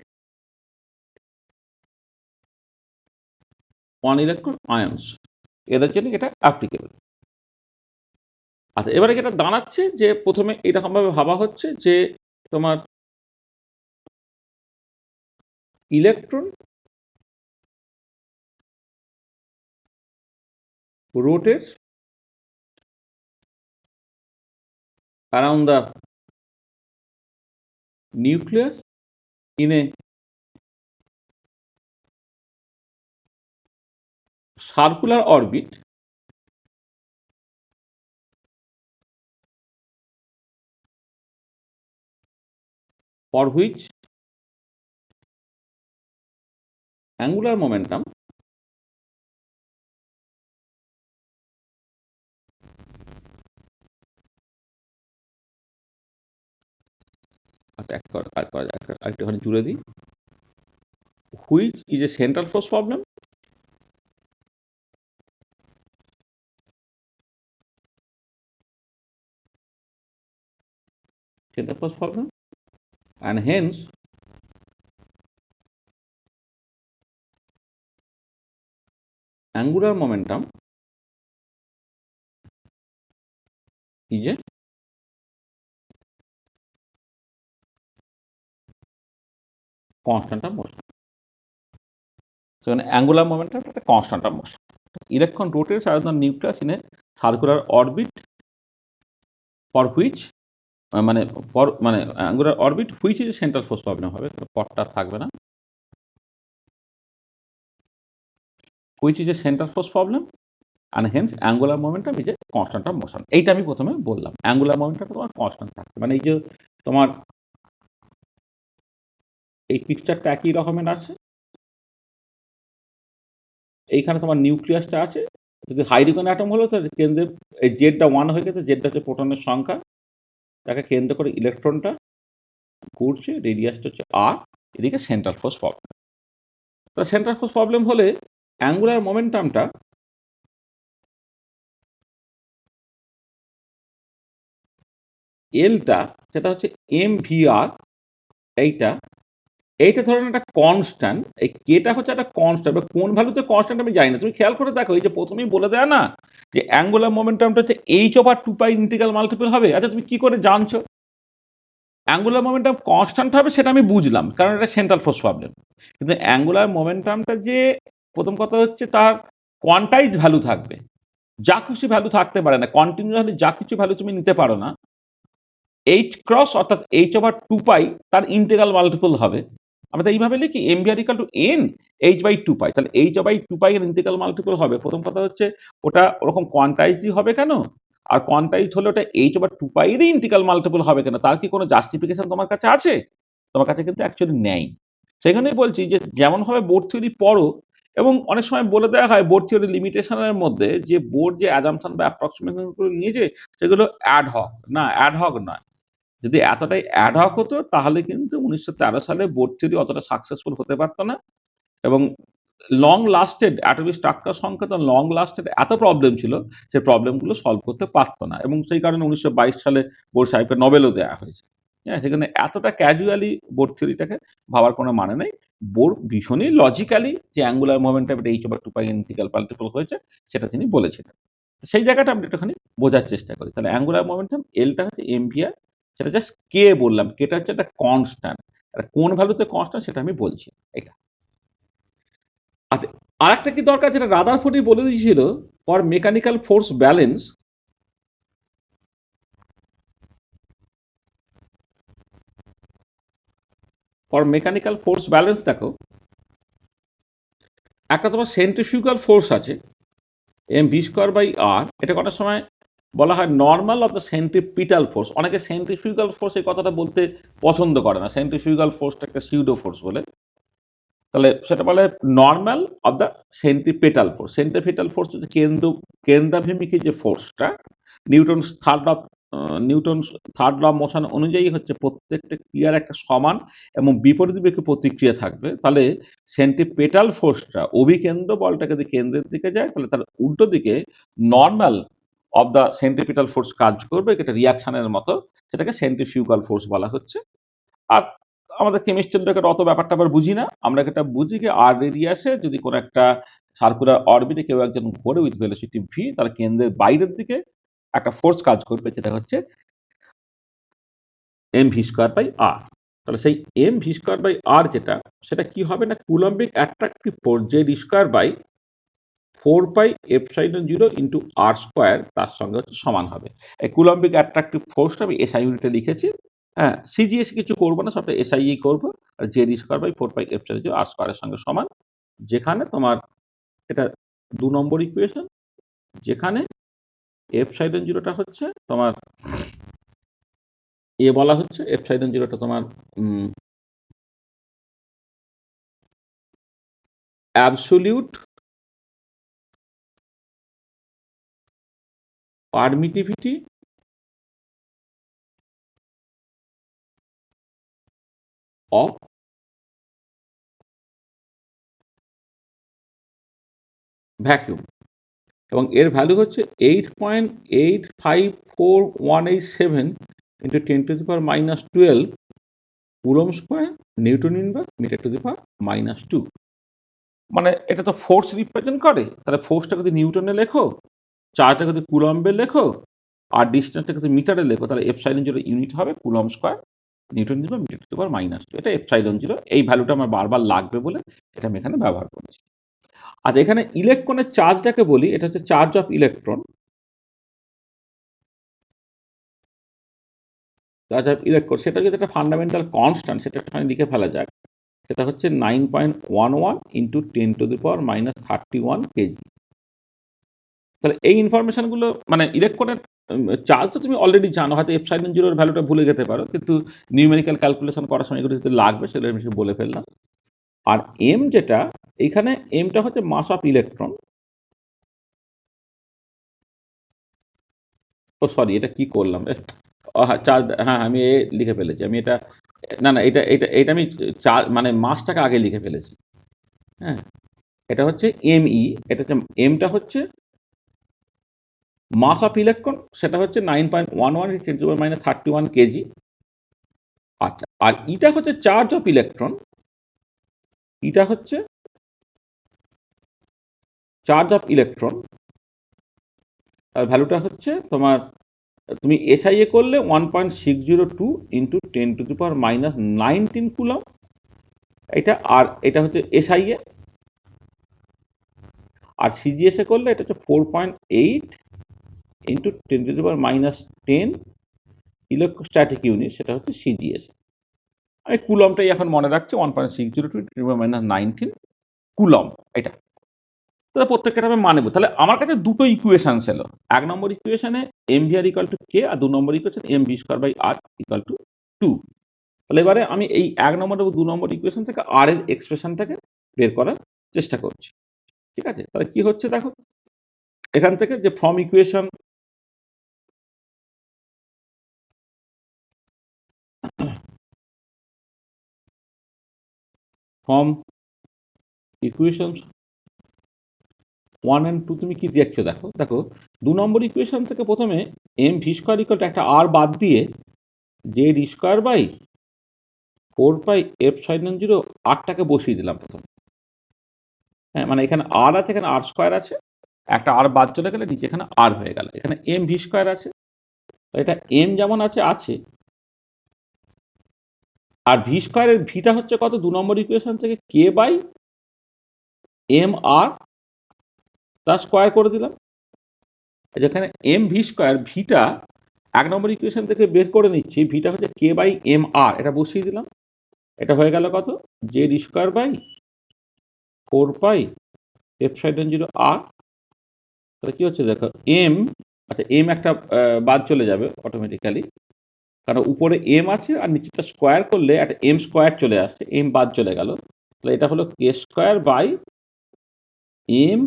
one electron ions, এদের জন্য এটা অ্যাপ্লিকেবল। আচ্ছা, এবারে যেটা দাঁড়াচ্ছে যে প্রথমে এরকম ভাবে ভাবা হচ্ছে যে তোমার electron rotates around the nucleus in a circular orbit for which angular momentum আচ্ছা আরেকটুখানি জুড়ে দিই, which is a central force problem and hence angular momentum is a constant of motion. So an angular momentum is a constant of motion. Electron rotates around the nucleus in a circular orbit for which মানে angular orbit which is a central force problem হবে, পটটা থাকবে না, which is a central force problem and hence angular momentum is a constant of motion. এইটা আমি প্রথমে বললাম, angular momentum তোমার constant থাকবে। মানে এই যে তোমার এই পিকচারটা একই রকমের আছে, এইখানে তোমার নিউক্লিয়াসটা আছে, যদি হাইড্রোজেন অ্যাটম হলো তাহলে কেন্দ্রে এই জেডটা 1 হয়ে গেছে, জেডটা হচ্ছে প্রোটনের সংখ্যা, তাকে কেন্দ্র করে ইলেকট্রনটা ঘুরছে, রেডিয়াসটা হচ্ছে আর, এদিকে সেন্ট্রাল ফোর্স প্রবলেম। তো সেন্ট্রাল ফোর্স প্রবলেম হলে অ্যাঙ্গুলার মোমেন্টামটা এলটা সেটা হচ্ছে এম ভি আর, এইটা ধরেন একটা কনস্ট্যান্ট, এই কেটা হচ্ছে একটা কনস্ট্যান্ট, কোন ভ্যালুতে কনস্ট্যান্ট আমি জানি না। তুমি খেয়াল করে দেখো, এই যে প্রথমেই বলে দেয় না যে অ্যাঙ্গুলার মোমেন্টামটা হচ্ছে h/2 ইন্টিগ্রাল মাল্টিপল হবে। আচ্ছা, তুমি কি করে জানছো অ্যাঙ্গুলার মোমেন্টাম কনস্ট্যান্ট হবে? সেটা আমি বুঝলাম, কারণ এটা সেন্ট্রাল ফোর্স প্রবলেম। কিন্তু অ্যাঙ্গুলার মোমেন্টামটা যে প্রথম কথা হচ্ছে তার কোয়ান্টাইজ ভ্যালু থাকবে, যা খুশি ভ্যালু থাকতে পারে না, কন্টিনিউয়াসলি যা কিছু ভ্যালু তুমি নিতে পারো না। এইচ ক্রস অর্থাৎ h/2 তার ইন্টিগ্রাল মাল্টিপল হবে। আমরা তো এইভাবে লিখি mvr equal to n h/2 তাহলে h/2 এর ইন্টিগ্রাল মাল্টিপল হবে। প্রথম কথা হচ্ছে ওটা ওরকম কোয়ান্টাইজডই হবে কেন? আর কোয়ান্টাইজড হলে ওটা h/2 এরই ইন্টিগ্রাল মাল্টিপল হবে কেন? তার কি কোনো জাস্টিফিকেশন তোমার কাছে আছে? তোমার কাছে কিন্তু অ্যাকচুয়ালি নেই। সেখানেই বলছি যে যেমনভাবে বোর্ড থিওরি পড়ো, এবং অনেক সময় বলে দেওয়া হয় বোর্ড থিওরি লিমিটেশনের মধ্যে যে বোর্ড যে অ্যাজাম্পশন বা অ্যাপ্রক্সিমেশন গুলো নিয়েছে সেগুলো অ্যাডহক, না অ্যাডহক নয়। যদি এতটাই অ্যাডহক হতো তাহলে কিন্তু ১৯১৩ সালে বোর্ড থিওরি অতটা সাকসেসফুল হতে পারত না, এবং লং লাস্টেড অ্যাটমিক স্ট্রাকচার সংক্রান্ত লং লাস্টেড এত প্রবলেম ছিল, সেই প্রবলেমগুলো সলভ করতে পারত না, এবং সেই কারণে ১৯২২ সালে বোর সাহেবকে নোবেলও দেওয়া হয়েছে। হ্যাঁ, সেখানে এতটা ক্যাজুয়ালি বোর থিওরিটাকে ভাবার কোনো মানে নেই। বোর ভীষণই লজিক্যালি যে অ্যাঙ্গুলার মোমেন্টাম এটা h/2 ইন্টিগ্রাল মাল্টিপল হয়েছে সেটা তিনি বলেছিলেন। সেই জায়গাটা আমরা একটুখানি বোঝার চেষ্টা করি। তাহলে অ্যাঙ্গুলার মোমেন্টাম এলটা হচ্ছে এমভিআর, সেটা জাস্ট কে বললাম, কেটা হচ্ছে একটা কনস্ট্যান্ট। কোন ভ্যালুতে কনস্ট্যান্ট সেটা আমি বলছি। এটা। আচ্ছা, আরেকটা কি দরকার যেটা রাদারফোর্ডই বলে দিয়েছিল, ফর মেকানিক্যাল ফোর্স ব্যালেন্স দেখো, একটা তোমার সেন্ট্রিফিউগাল ফোর্স আছে এম ভি স্কোয়ার বাই আর, এটা কটার সময় বলা হয় normal of the centripetal force. অনেকে সেন্ট্রিফিউগাল ফোর্স এই কথাটা বলতে পছন্দ করে না, সেন্ট্রিফিউগাল ফোর্সটা একটা সিউডো ফোর্স বলে। তাহলে সেটা বলে normal of the centripetal force. Centripetal force হচ্ছে কেন্দ্রাভিমুখী যে ফোর্সটা, Newton third of Newton third law of motion অনুযায়ী হচ্ছে প্রত্যেকটা ক্রিয়ার একটা সমান এবং বিপরীতমুখী প্রতিক্রিয়া থাকবে। তাহলে সেন্ট্রিপেটাল ফোর্সটা অভিকেন্দ্র বলটাকে যদি কেন্দ্রের দিকে যায়, তাহলে তার উল্টো দিকে normal of the centripetal force কাজ করবে, এটা রিয়াকশনের মতো, সেটাকে সেন্ট্রিফিউগাল ফোর্স বলা হচ্ছে। আর আমাদের কেমিস্ট্রিটাকে অত ব্যাপারটা আবার বুঝি না, আমরা এটা বুঝি যে আর রেডিয়াসে যদি কোনো একটা সার্কুলার অরবিটে কেউ একজন ঘোরে উইথ ভেলোসিটি ভি, তার কেন্দ্রের বাইরের দিকে একটা ফোর্স কাজ করবে, যেটা হচ্ছে m V square by r. তাহলে সেই m V square by r যেটা, সেটা কি হবে না, Coulombic attractive force Z square by 4 pi epsilon 0 into r square, তার সঙ্গে হচ্ছে সমান হবে। এই কুলম্বিক অ্যাট্রাকটিভ ফোর্সটা আমি এসআই ইউনিটে লিখেছি। হ্যাঁ, সিজিএস কিছু করবো না, সবটা এসআই করবো। আর Z square by 4 pi epsilon 0 r স্কোয়ারের সঙ্গে সমান, যেখানে তোমার এটা 2 নম্বর ইকুয়েশন, যেখানে এপসাইলন 0টা হচ্ছে তোমার বলা হচ্ছে, এপসাইলন 0টা তোমার অ্যাবসোলিউট পারমিটিভিটি অফ ভ্যাকিউম, এবং এর ভ্যালু হচ্ছে 8.854187 into 10⁻⁻12 coulomb square newton inverse metre to the power -2। মানে এটা তো ফোর্স রিপ্রেজেন্ট করে, তাহলে ফোর্সটাকে যদি নিউটনে লেখো, চার্জটাকে যদি কুলম্বে লেখো, আর ডিস্টেন্সটাকে যদি মিটারে লেখো, তাহলে এপসাইলন 0 ইউনিট হবে coulomb square newton inverse metre to the power -2। এটা এপসাইলন 0, এই ভ্যালুটা আমার বারবার লাগবে বলে এটা আমি এখানে ব্যবহার করেছি। আর এখানে ইলেকট্রনের চার্জটাকে বলি, এটা হচ্ছে চার্জ অফ ইলেকট্রন। ইলেকট্রন সেটা যদি একটা ফান্ডামেন্টাল কনস্ট্যান্ট, সেটা একটুখানি লিখে ফেলা যাক। সেটা হচ্ছে 9.11 ইন্টু 10⁻31 কেজি। তাহলে এই ইনফরমেশনগুলো মানে ইলেকট্রনের চার্জ তো তুমি অলরেডি জানো, হয়তো এপসাইলন 0 এর ভ্যালুটা ভুলে যেতে পারো, কিন্তু নিউমেরিক্যাল ক্যালকুলেশন করার সময় এগুলো যদি লাগবে সেগুলো আমি বলে ফেললাম। আর এম যেটা, এইখানে এমটা হচ্ছে মাস অফ ইলেকট্রন। ও সরি, এটা কি করলাম, হ্যাঁ চার্জ, হ্যাঁ আমি লিখে ফেলেছি আমি এটা, না না এটা এটা এটা আমি চার্জ মানে মাসটাকে আগে লিখে ফেলেছি। হ্যাঁ, এটা হচ্ছে এমই, এটা হচ্ছে এমটা হচ্ছে মাস অফ ইলেকট্রন, সেটা হচ্ছে 9.11 10⁻31 কেজি। আচ্ছা, আর ইটা হচ্ছে চার্জ অফ ইলেকট্রন, ইটা হচ্ছে চার্জ অফ ইলেকট্রন, তার ভ্যালুটা হচ্ছে তোমার, তুমি এসআইএ করলে 1.602 ইন্টু 10⁻⁻19 কুলম, এটা। আর এটা হচ্ছে এসআইএ। আর সিজিএসএ করলে এটা হচ্ছে 4.8 ইন্টু 10⁻10 ইলেকট্রোস্ট্যাটিক ইউনিট, সেটা হচ্ছে সিজিএস। আমি কুলমটাই এখন মনে রাখছি, 1.602 10⁻19 কুলম এটা। তাহলে প্রত্যেকটা আমি মানব। তাহলে আমার কাছে দুটো ইকুয়েশন ছিল। 1 নম্বর ইকুয়েশনে এমভিআর ইকুয়াল টু কে, আর 2 নম্বর equation M V square by R equal to 2। তাহলে এবারে আমি এই 1 নম্বর এবং 2 নম্বর ইকুয়েশন থেকে আর এর এক্সপ্রেশনটাকে বের করার চেষ্টা করছি। ঠিক আছে, তাহলে কি হচ্ছে দেখো, এখান থেকে যে form equation, form equation 1 and 2 তুমি কি দেখছো দেখো, দেখো 2 নম্বর ইকুয়েশন থেকে প্রথমে M V square equal to একটা আর বাদ দিয়ে Z square by 4 pi epsilon 0 আরটাকে বসিয়ে দিলাম প্রথমে। হ্যাঁ, মানে এখানে আর আছে, এখানে আর স্কোয়ার আছে, একটা আর বাদ চলে গেলে নিচে এখানে আর হয়ে গেল, এখানে এম ভি স্কোয়ার আছে, এটা এম যেমন আছে আছে, আর ভি স্কোয়ারের ভিটা হচ্ছে কত, 2 নম্বর ইকুয়েশন থেকে কে বাই এম আর তার স্কোয়ার করে দিলাম। যেখানে এম ভি স্কোয়ার ভিটা 1 নম্বর ইকুয়েশন থেকে বের করে নিচ্ছি, ভিটা হচ্ছে কে বাই এম আর, এটা বসিয়ে দিলাম, এটা হয়ে গেল কত, Z square by 4 pi epsilon 0 R. তাহলে কি হচ্ছে দেখো, এম, আচ্ছা এম একটা বাদ চলে যাবে অটোমেটিক্যালি, কারণ উপরে এম আছে আর নিচেটা স্কোয়ার করলে একটা এম স্কোয়ার চলে আসছে, এম বাদ চলে গেল, তাহলে এটা হলো K square by m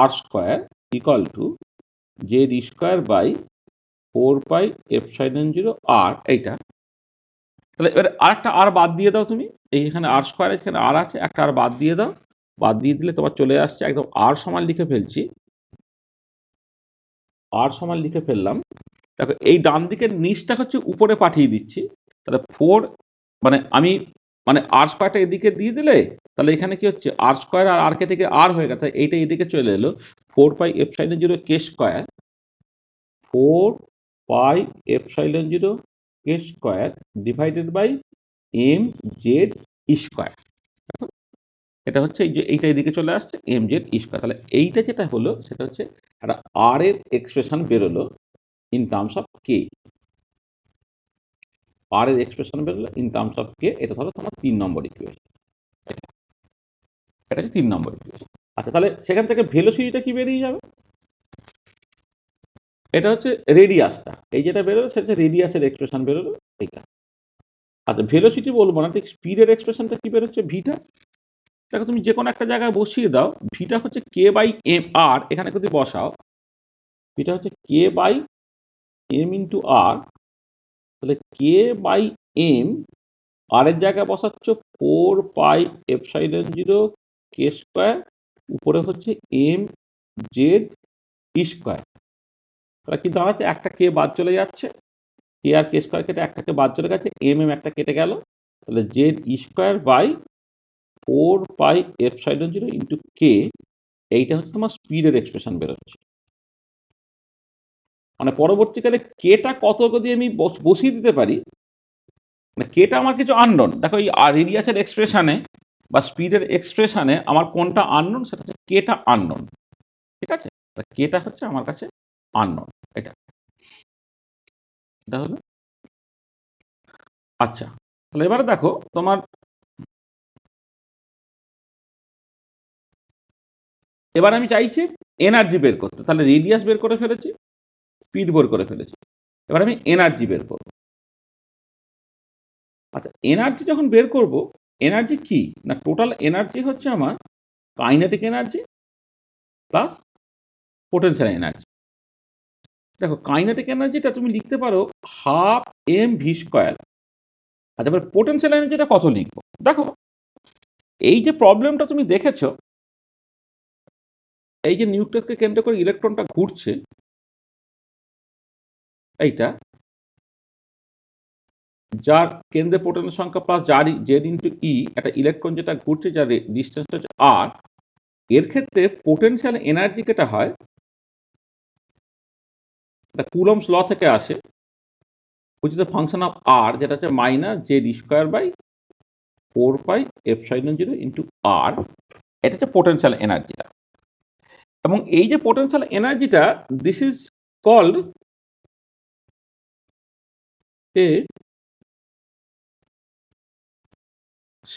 r square equal to Z square by 4 pi epsilon 0 r, এইটা। তাহলে এবার আরেকটা আর বাদ দিয়ে দাও তুমি, এইখানে আর স্কোয়ার এখানে আর আছে, একটা আর বাদ দিয়ে দাও, বাদ দিয়ে দিলে তোমার চলে আসছে একদম আর সমান লিখে ফেলছি, আর সমান লিখে ফেললাম। দেখো এই ডান দিকের নিচটা হচ্ছে উপরে পাঠিয়ে দিচ্ছি, তাহলে 4 মানে আমি মানে আর স্কোয়ারটা এদিকে দিয়ে দিলে, তাহলে এখানে কি হচ্ছে আর স্কোয়ার আর আর কেটে গিয়ে আর হয়ে গেছে, এইটা এদিকে চলে এলো 4 pi epsilon 0 K square, 4 pi epsilon 0 K square divided by M Z square. এটা হচ্ছে এই যে এইটা এদিকে চলে আসছে এম জেড স্কোয়ার, তাহলে এইটা যেটা হলো সেটা হচ্ছে একটা আর এর এক্সপ্রেশন বেরোলো ইন টার্মস অফ কে, আর এর এক্সপ্রেশন বেরোলো ইন টার্মস অফ কে, এটা ধরো তোমার 3 নম্বর ইকুয়েশন, এটা হচ্ছে 3 নম্বর ইকুয়েশন। আচ্ছা তাহলে সেখান থেকে ভেলোসিটিটা কি বেরিয়ে যাবে, এটা হচ্ছে রেডিয়াসটা, এই যেটা বেরোলো সেটা হচ্ছে রেডিয়াসের এক্সপ্রেশন বেরোলো এইটা। আচ্ছা ভেলোসিটি বলবো না, ঠিক স্পিডের এক্সপ্রেশনটা কি বেরোচ্ছে ভিটা, দেখো তুমি যে কোনো একটা জায়গায় বসিয়ে দাও, ভিটা হচ্ছে কে বাই এম আর, এখানে যদি বসাও ভিটা হচ্ছে কে বাই এম ইন্টু আর, তাহলে কে বাই এম আর এর জায়গায় বসাচ্ছ 4 পাই এপসাইলন 0 কে স্কোয়ার, উপরে হচ্ছে এম জেড স্কোয়ার, তাহলে কি দাঁড়াচ্ছে একটা কে বাদ চলে যাচ্ছে, কে আর কে স্কোয়ার কেটে একটাকে বাদ চলে গেছে, এম এম একটা কেটে গেল, তাহলে Z square by 4 pi epsilon 0 into K, এইটা হচ্ছে তোমার স্পিডের এক্সপ্রেশন বেরোচ্ছে। মানে পরবর্তীকালে কেটা কত যদি আমি বসিয়ে দিতে পারি, মানে কেটা আমার কিছু আননোন, দেখো এই রেডিয়াসের এক্সপ্রেশনে বা স্পিডের এক্সপ্রেশনে আমার কোনটা আননোন, সেটা হচ্ছে কেটা আননোন, ঠিক আছে, কেটা হচ্ছে আমার কাছে আননোন, এটা এটা হলো। আচ্ছা তাহলে এবারে দেখো তোমার, এবার আমি চাইছি এনার্জি বের করতে, তাহলে রেডিয়াস বের করে ফেলেছি, স্পিড বের করে ফেলেছি, এবার আমি এনার্জি বের করব। আচ্ছা এনার্জি যখন বের করব, এনার্জি কি না, টোটাল এনার্জি হচ্ছে আমার kinetic energy plus potential energy. দেখো কাইনেটিক এনার্জিটা তুমি লিখতে পারো হাফ এম ভি স্কোয়ার। আচ্ছা এবার পোটেনশিয়াল এনার্জিটা কত লিখবো, দেখো এই যে প্রবলেমটা তুমি দেখেছো, এই যে নিউক্লিয়াসকে কেন্দ্র করে ইলেকট্রনটা ঘুরছে, এইটা যার কেন্দ্রে প্রোটনের সংখ্যা প্লাস যার জেড ইন্টু ই, একটা ইলেকট্রন যেটা ঘুরছে যার ডিস্টেন্সটা হচ্ছে আর, এর ক্ষেত্রে পোটেনশিয়াল এনার্জি যেটা হয় কুলম্বস ল থেকে আসে, which is a function of r, যেটা হচ্ছে minus Z square by 4 pi epsilon 0 into r, এটা হচ্ছে পোটেনশিয়াল এনার্জিটা। এবং এই যে পোটেনশিয়াল এনার্জিটা, this is called a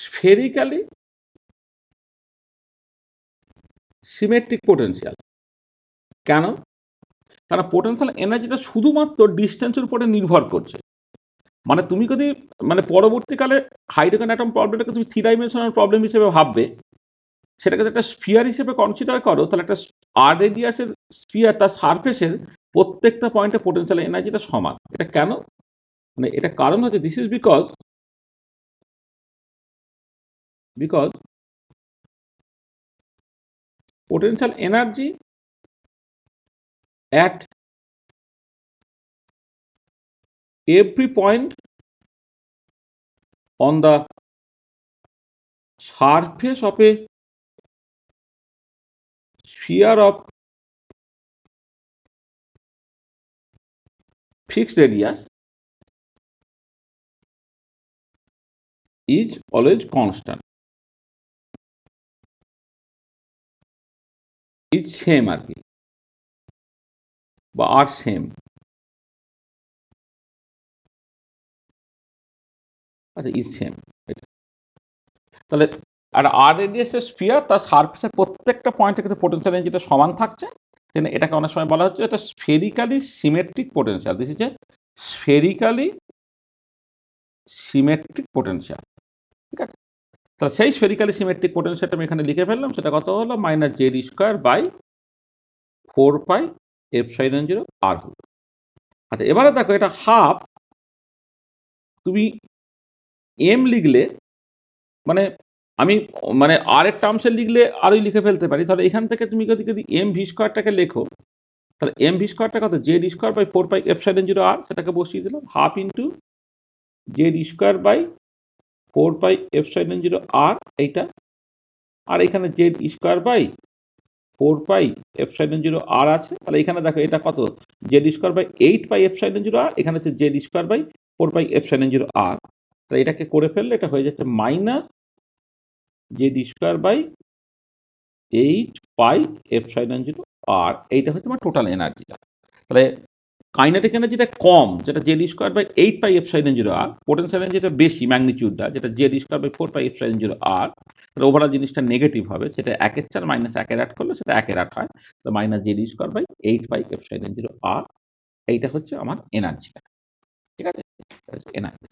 spherically symmetric potential. কেন, কারণ পোটেনশিয়াল এনার্জিটা শুধুমাত্র ডিস্টেন্সের উপরে নির্ভর করছে। মানে তুমি যদি মানে পরবর্তীকালে হাইড্রোজেন অ্যাটম প্রবলেমটাকে তুমি 3 ডাইমেনশনাল প্রবলেম হিসেবে ভাববে, সেটাকে যদি একটা স্ফিয়ার হিসেবে কনসিডার করো, তাহলে একটা আর রেডিয়াসের স্ফিয়ার তার সারফেসের প্রত্যেকটা পয়েন্টে পোটেনশিয়াল এনার্জিটা সমান। এটা কেন, মানে এটা কারণ হচ্ছে this is because because potential energy at every point on the surface of a sphere of fixed radius is always constant, is same আর কি, বা আর সেম। আচ্ছা, ইজ সেম। তাহলে আর আর রেডিয়াসের স্ফিয়ার, তার সারফেসের প্রত্যেকটা পয়েন্টে কিন্তু পোটেনশিয়াল এনার্জিটা সমান থাকছে। এটাকে অনেক সময় বলা হচ্ছে এটা spherically symmetric potential. This is a spherically symmetric potential. ঠিক আছে, তাহলে সেই স্ফেরিক্যালি সিমেট্রিক পোটেনশিয়ালটা আমি এখানে লিখে ফেললাম। সেটা কত হলো? Minus Z square by 4 pi epsilon zero r হলো। আচ্ছা, এবারে দেখো এটা হাফ, তুমি এম লিখলে মানে আমি মানে আর এর টার্মসে লিখলে আরই লিখে ফেলতে পারি। তাহলে এখান থেকে তুমি যদি এম ভি স্কোয়ারটাকে লেখো, তাহলে এম ভি স্কোয়ারটা কত? Z square by 4 pi epsilon zero r, সেটাকে বসিয়ে দিলাম half into Z square by 4 pi epsilon zero r এইটা, আর এখানে Z square by 4 pi epsilon zero r আছে। তাহলে এখানে দেখো এটা কত? Z square by 8 pi epsilon zero r, এখানে হচ্ছে Z square by 4 pi epsilon zero r. তাহলে এটাকে করে ফেললে এটা হয়ে যাচ্ছে minus Z square by 8 pi epsilon zero r. এইটা হচ্ছে আমার টোটাল এনার্জিটা। তাহলে কাইনেটিক এনার্জিটা কম, যেটা Z square by 8 pi epsilon zero r, potential এনার্জিটা বেশি ম্যাগনিটিউডটা, যেটা Z square by 4 pi epsilon zero r. তাহলে ওভারঅল জিনিসটা নেগেটিভ হবে, সেটা 1/4 মাইনাস 1/8 করলে সেটা 1/8 হয়। তো minus Z square by 8 pi epsilon zero r. এইটা হচ্ছে আমার এনার্জিটা। ঠিক আছে, এনার্জি।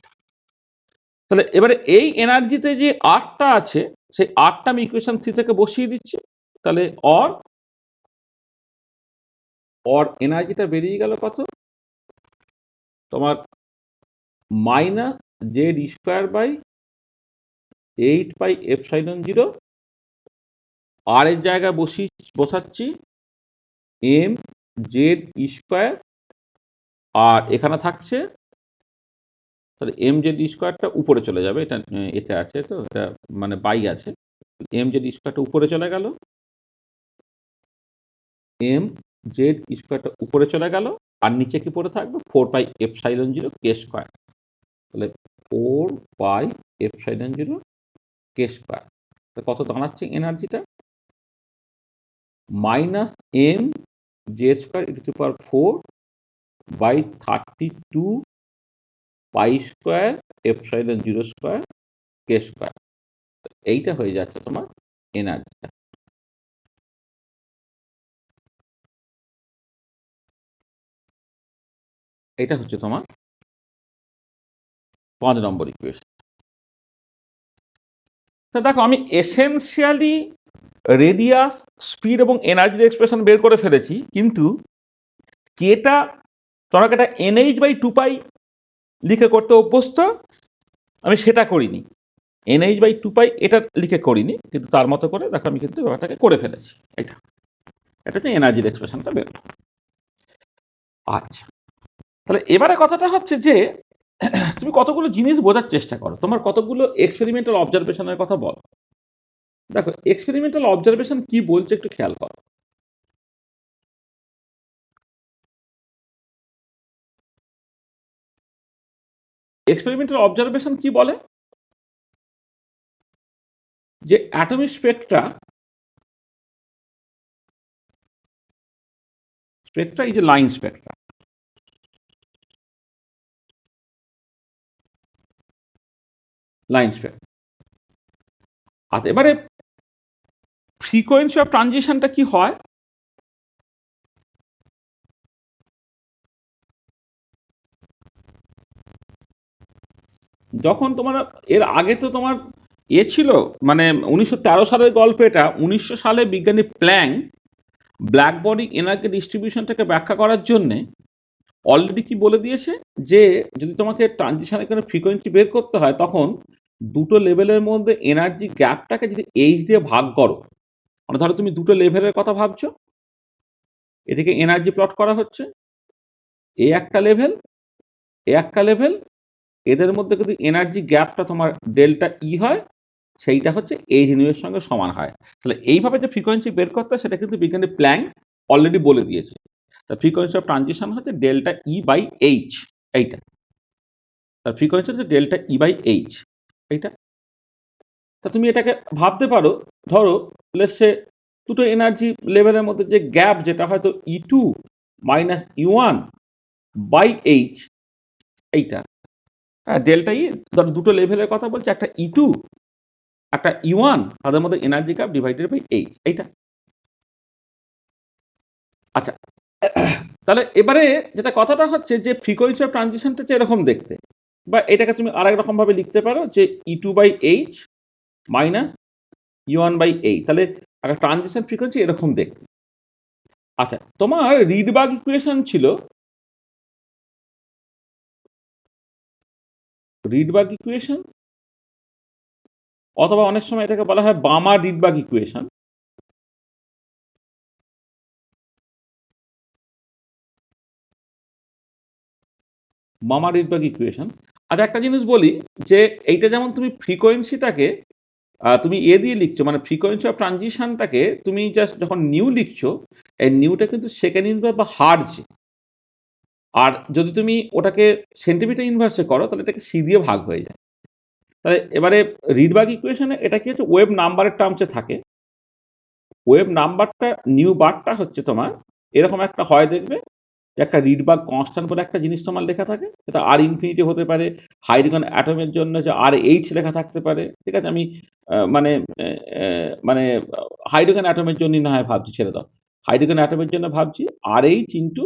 তাহলে এবারে এই এনার্জিতে যে আরটা আছে, সেই আরটা আমি ইকুয়েশন 3 থেকে বসিয়ে দিচ্ছি। তাহলে অর এনার্জিটা বেরিয়ে গেল কত? তোমার minus Z square by 8 pi epsilon zero, r এর জায়গায় বসাচ্ছি এম জেড স্কোয়ার, আর এখানে থাকছে, তাহলে এম জেড স্কোয়ারটা উপরে চলে যাবে। এটা এতে আছে, তো এটা মানে বাই আছে। এম জেড স্কোয়ারটা উপরে চলে গেল, এম জেড স্কোয়ারটা উপরে চলে গেল, আর নিচে কি পড়ে থাকবে? 4 pi epsilon zero K square. তাহলে 4 pi epsilon zero K square. কত দাঁড়াচ্ছে এনার্জিটা? Minus M J square into to power 4 by 32 pi square epsilon zero square K square. এইটা হয়ে যাচ্ছে তোমার এনার্জিটা। এটা হচ্ছে তোমার 5 নম্বর ইকুয়েশন। তা দেখো, আমি এসেনশিয়ালি রেডিয়াস, স্পিড এবং এনার্জির এক্সপ্রেশন বের করে ফেলেছি, কিন্তু কেটা তোমাকে এটা এনএইচ বাই 2 পাই লিখে করতে অভ্যস্ত, আমি সেটা করিনি। এনএইচ বাই 2 পাই এটা লিখে করিনি, কিন্তু তার মতো করে দেখো আমি কিন্তু ব্যাপারটাকে করে ফেলেছি। এটা হচ্ছে এনার্জির এক্সপ্রেশনটা বের। আচ্ছা, তাহলে এবারে কথাটা হচ্ছে যে তুমি কতগুলো জিনিস বোঝার চেষ্টা করো, তোমার কতগুলো এক্সপেরিমেন্টাল অবজারভেশনের কথা বলো। দেখো, এক্সপেরিমেন্টাল অবজারভেশন কি বলছে একটু খেয়াল করো। এক্সপেরিমেন্টাল অবজারভেশন কি বলে? যে অ্যাটমিক স্পেক্ট্রা এই যে লাইন স্পেক্ট্রা, আর এবারে ফ্রিকোয়েন্সি অফ ট্রানজিশনটা কি হয়? যখন তোমার এর আগে তো তোমার ছিল, মানে 1913 সালের গল্প এটা। 1900 সালে বিজ্ঞানী প্ল্যাঙ্ক ব্ল্যাক বডি এনার্জি ডিস্ট্রিবিউশনটাকে ব্যাখ্যা করার জন্যে অলরেডি কি বলে দিয়েছে, যে যদি তোমাকে ট্রানজিশনের কোনো ফ্রিকোয়েন্সি বের করতে হয়, তখন দুটো লেভেলের মধ্যে এনার্জি গ্যাপটাকে যদি এইচ দিয়ে ভাগ করো, মানে ধরো তুমি দুটো লেভেলের কথা ভাবছো, এদিকে এনার্জি প্লট করা হচ্ছে, এ একটা লেভেল, এদের মধ্যে যদি এনার্জি গ্যাপটা তোমার ডেল্টা ই হয়, সেইটা হচ্ছে এইচ নিউ এর সঙ্গে সমান হয়। তাহলে এইভাবে যে ফ্রিকোয়েন্সি বের করতে হয়, সেটা কিন্তু বিজ্ঞানী প্ল্যাঙ্ক অলরেডি বলে দিয়েছে। তার ফ্রিকোয়েন্সি অফ ট্রানজিশন হচ্ছে ডেল্টা ই বাই এইচ, এইটা তার ফ্রিকোয়েন্সি হচ্ছে ডেল্টা ই বাই এইচ, এইটা। তা তুমি এটাকে ভাবতে পারো, ধরো লেটসে দুটো এনার্জি লেভেলের মধ্যে যে গ্যাপ, যেটা হয়তো E2 minus E1 by H, এইটা। হ্যাঁ, ডেল্টা ই, ধরো দুটো লেভেলের কথা বলছে, একটা E2 একটা E1, তাদের মধ্যে energy gap divided by H, এইটা। আচ্ছা, তাহলে এবারে যেটা কথাটা হচ্ছে যে ফ্রিকোয়েন্সি অফ ট্রানজিশনটা হচ্ছে এরকম দেখতে, বা এটাকে তুমি আরেক রকম ভাবে লিখতে পারো যে E2 by H minus E1 by h, তাহলে একটা ট্রানজিশন ফ্রিকোয়েন্সি এরকম দেখতে। আচ্ছা, তোমার রিডবার্গ ইকুয়েশন ছিল, রিডবার্গ ইকুয়েশন, অথবা অনেক সময় এটাকে বলা হয় Balmer Rydberg equation. Balmer Rydberg equation. আর একটা জিনিস বলি, যে এইটা যেমন তুমি ফ্রিকোয়েন্সিটাকে তুমি দিয়ে লিখছো, মানে ফ্রিকোয়েন্সি অফ ট্রানজিশনটাকে তুমি জাস্ট যখন নিউ লিখছো, এই নিউটা কিন্তু সেকেন্ড ইনভার্স বা হার্জ। আর যদি তুমি ওটাকে সেন্টিমিটার ইনভার্সে করো, তাহলে এটাকে সি দিয়ে ভাগ হয়ে যায়। তাহলে এবারে রিডবার্গ ইকুয়েশনে এটা কি হচ্ছে, ওয়েভ নাম্বারের টার্মসে থাকে। ওয়েভ নাম্বারটা, নিউ বারটা হচ্ছে তোমার এরকম একটা হয়, দেখবে যে একটা রিডবার্গ কনস্ট্যান্ট বলে একটা জিনিস তোমার লেখা থাকে, এটা আর ইনফিনিটি হতে পারে, হাইড্রোজেন অ্যাটমের জন্য যে আর এইচ লেখা থাকতে পারে, ঠিক আছে। আমি মানে মানে হাইড্রোজেন অ্যাটমের জন্য না হয় ভাবছি, ছেড়ে দাও, হাইড্রোজেন অ্যাটমের জন্য ভাবছি আর H into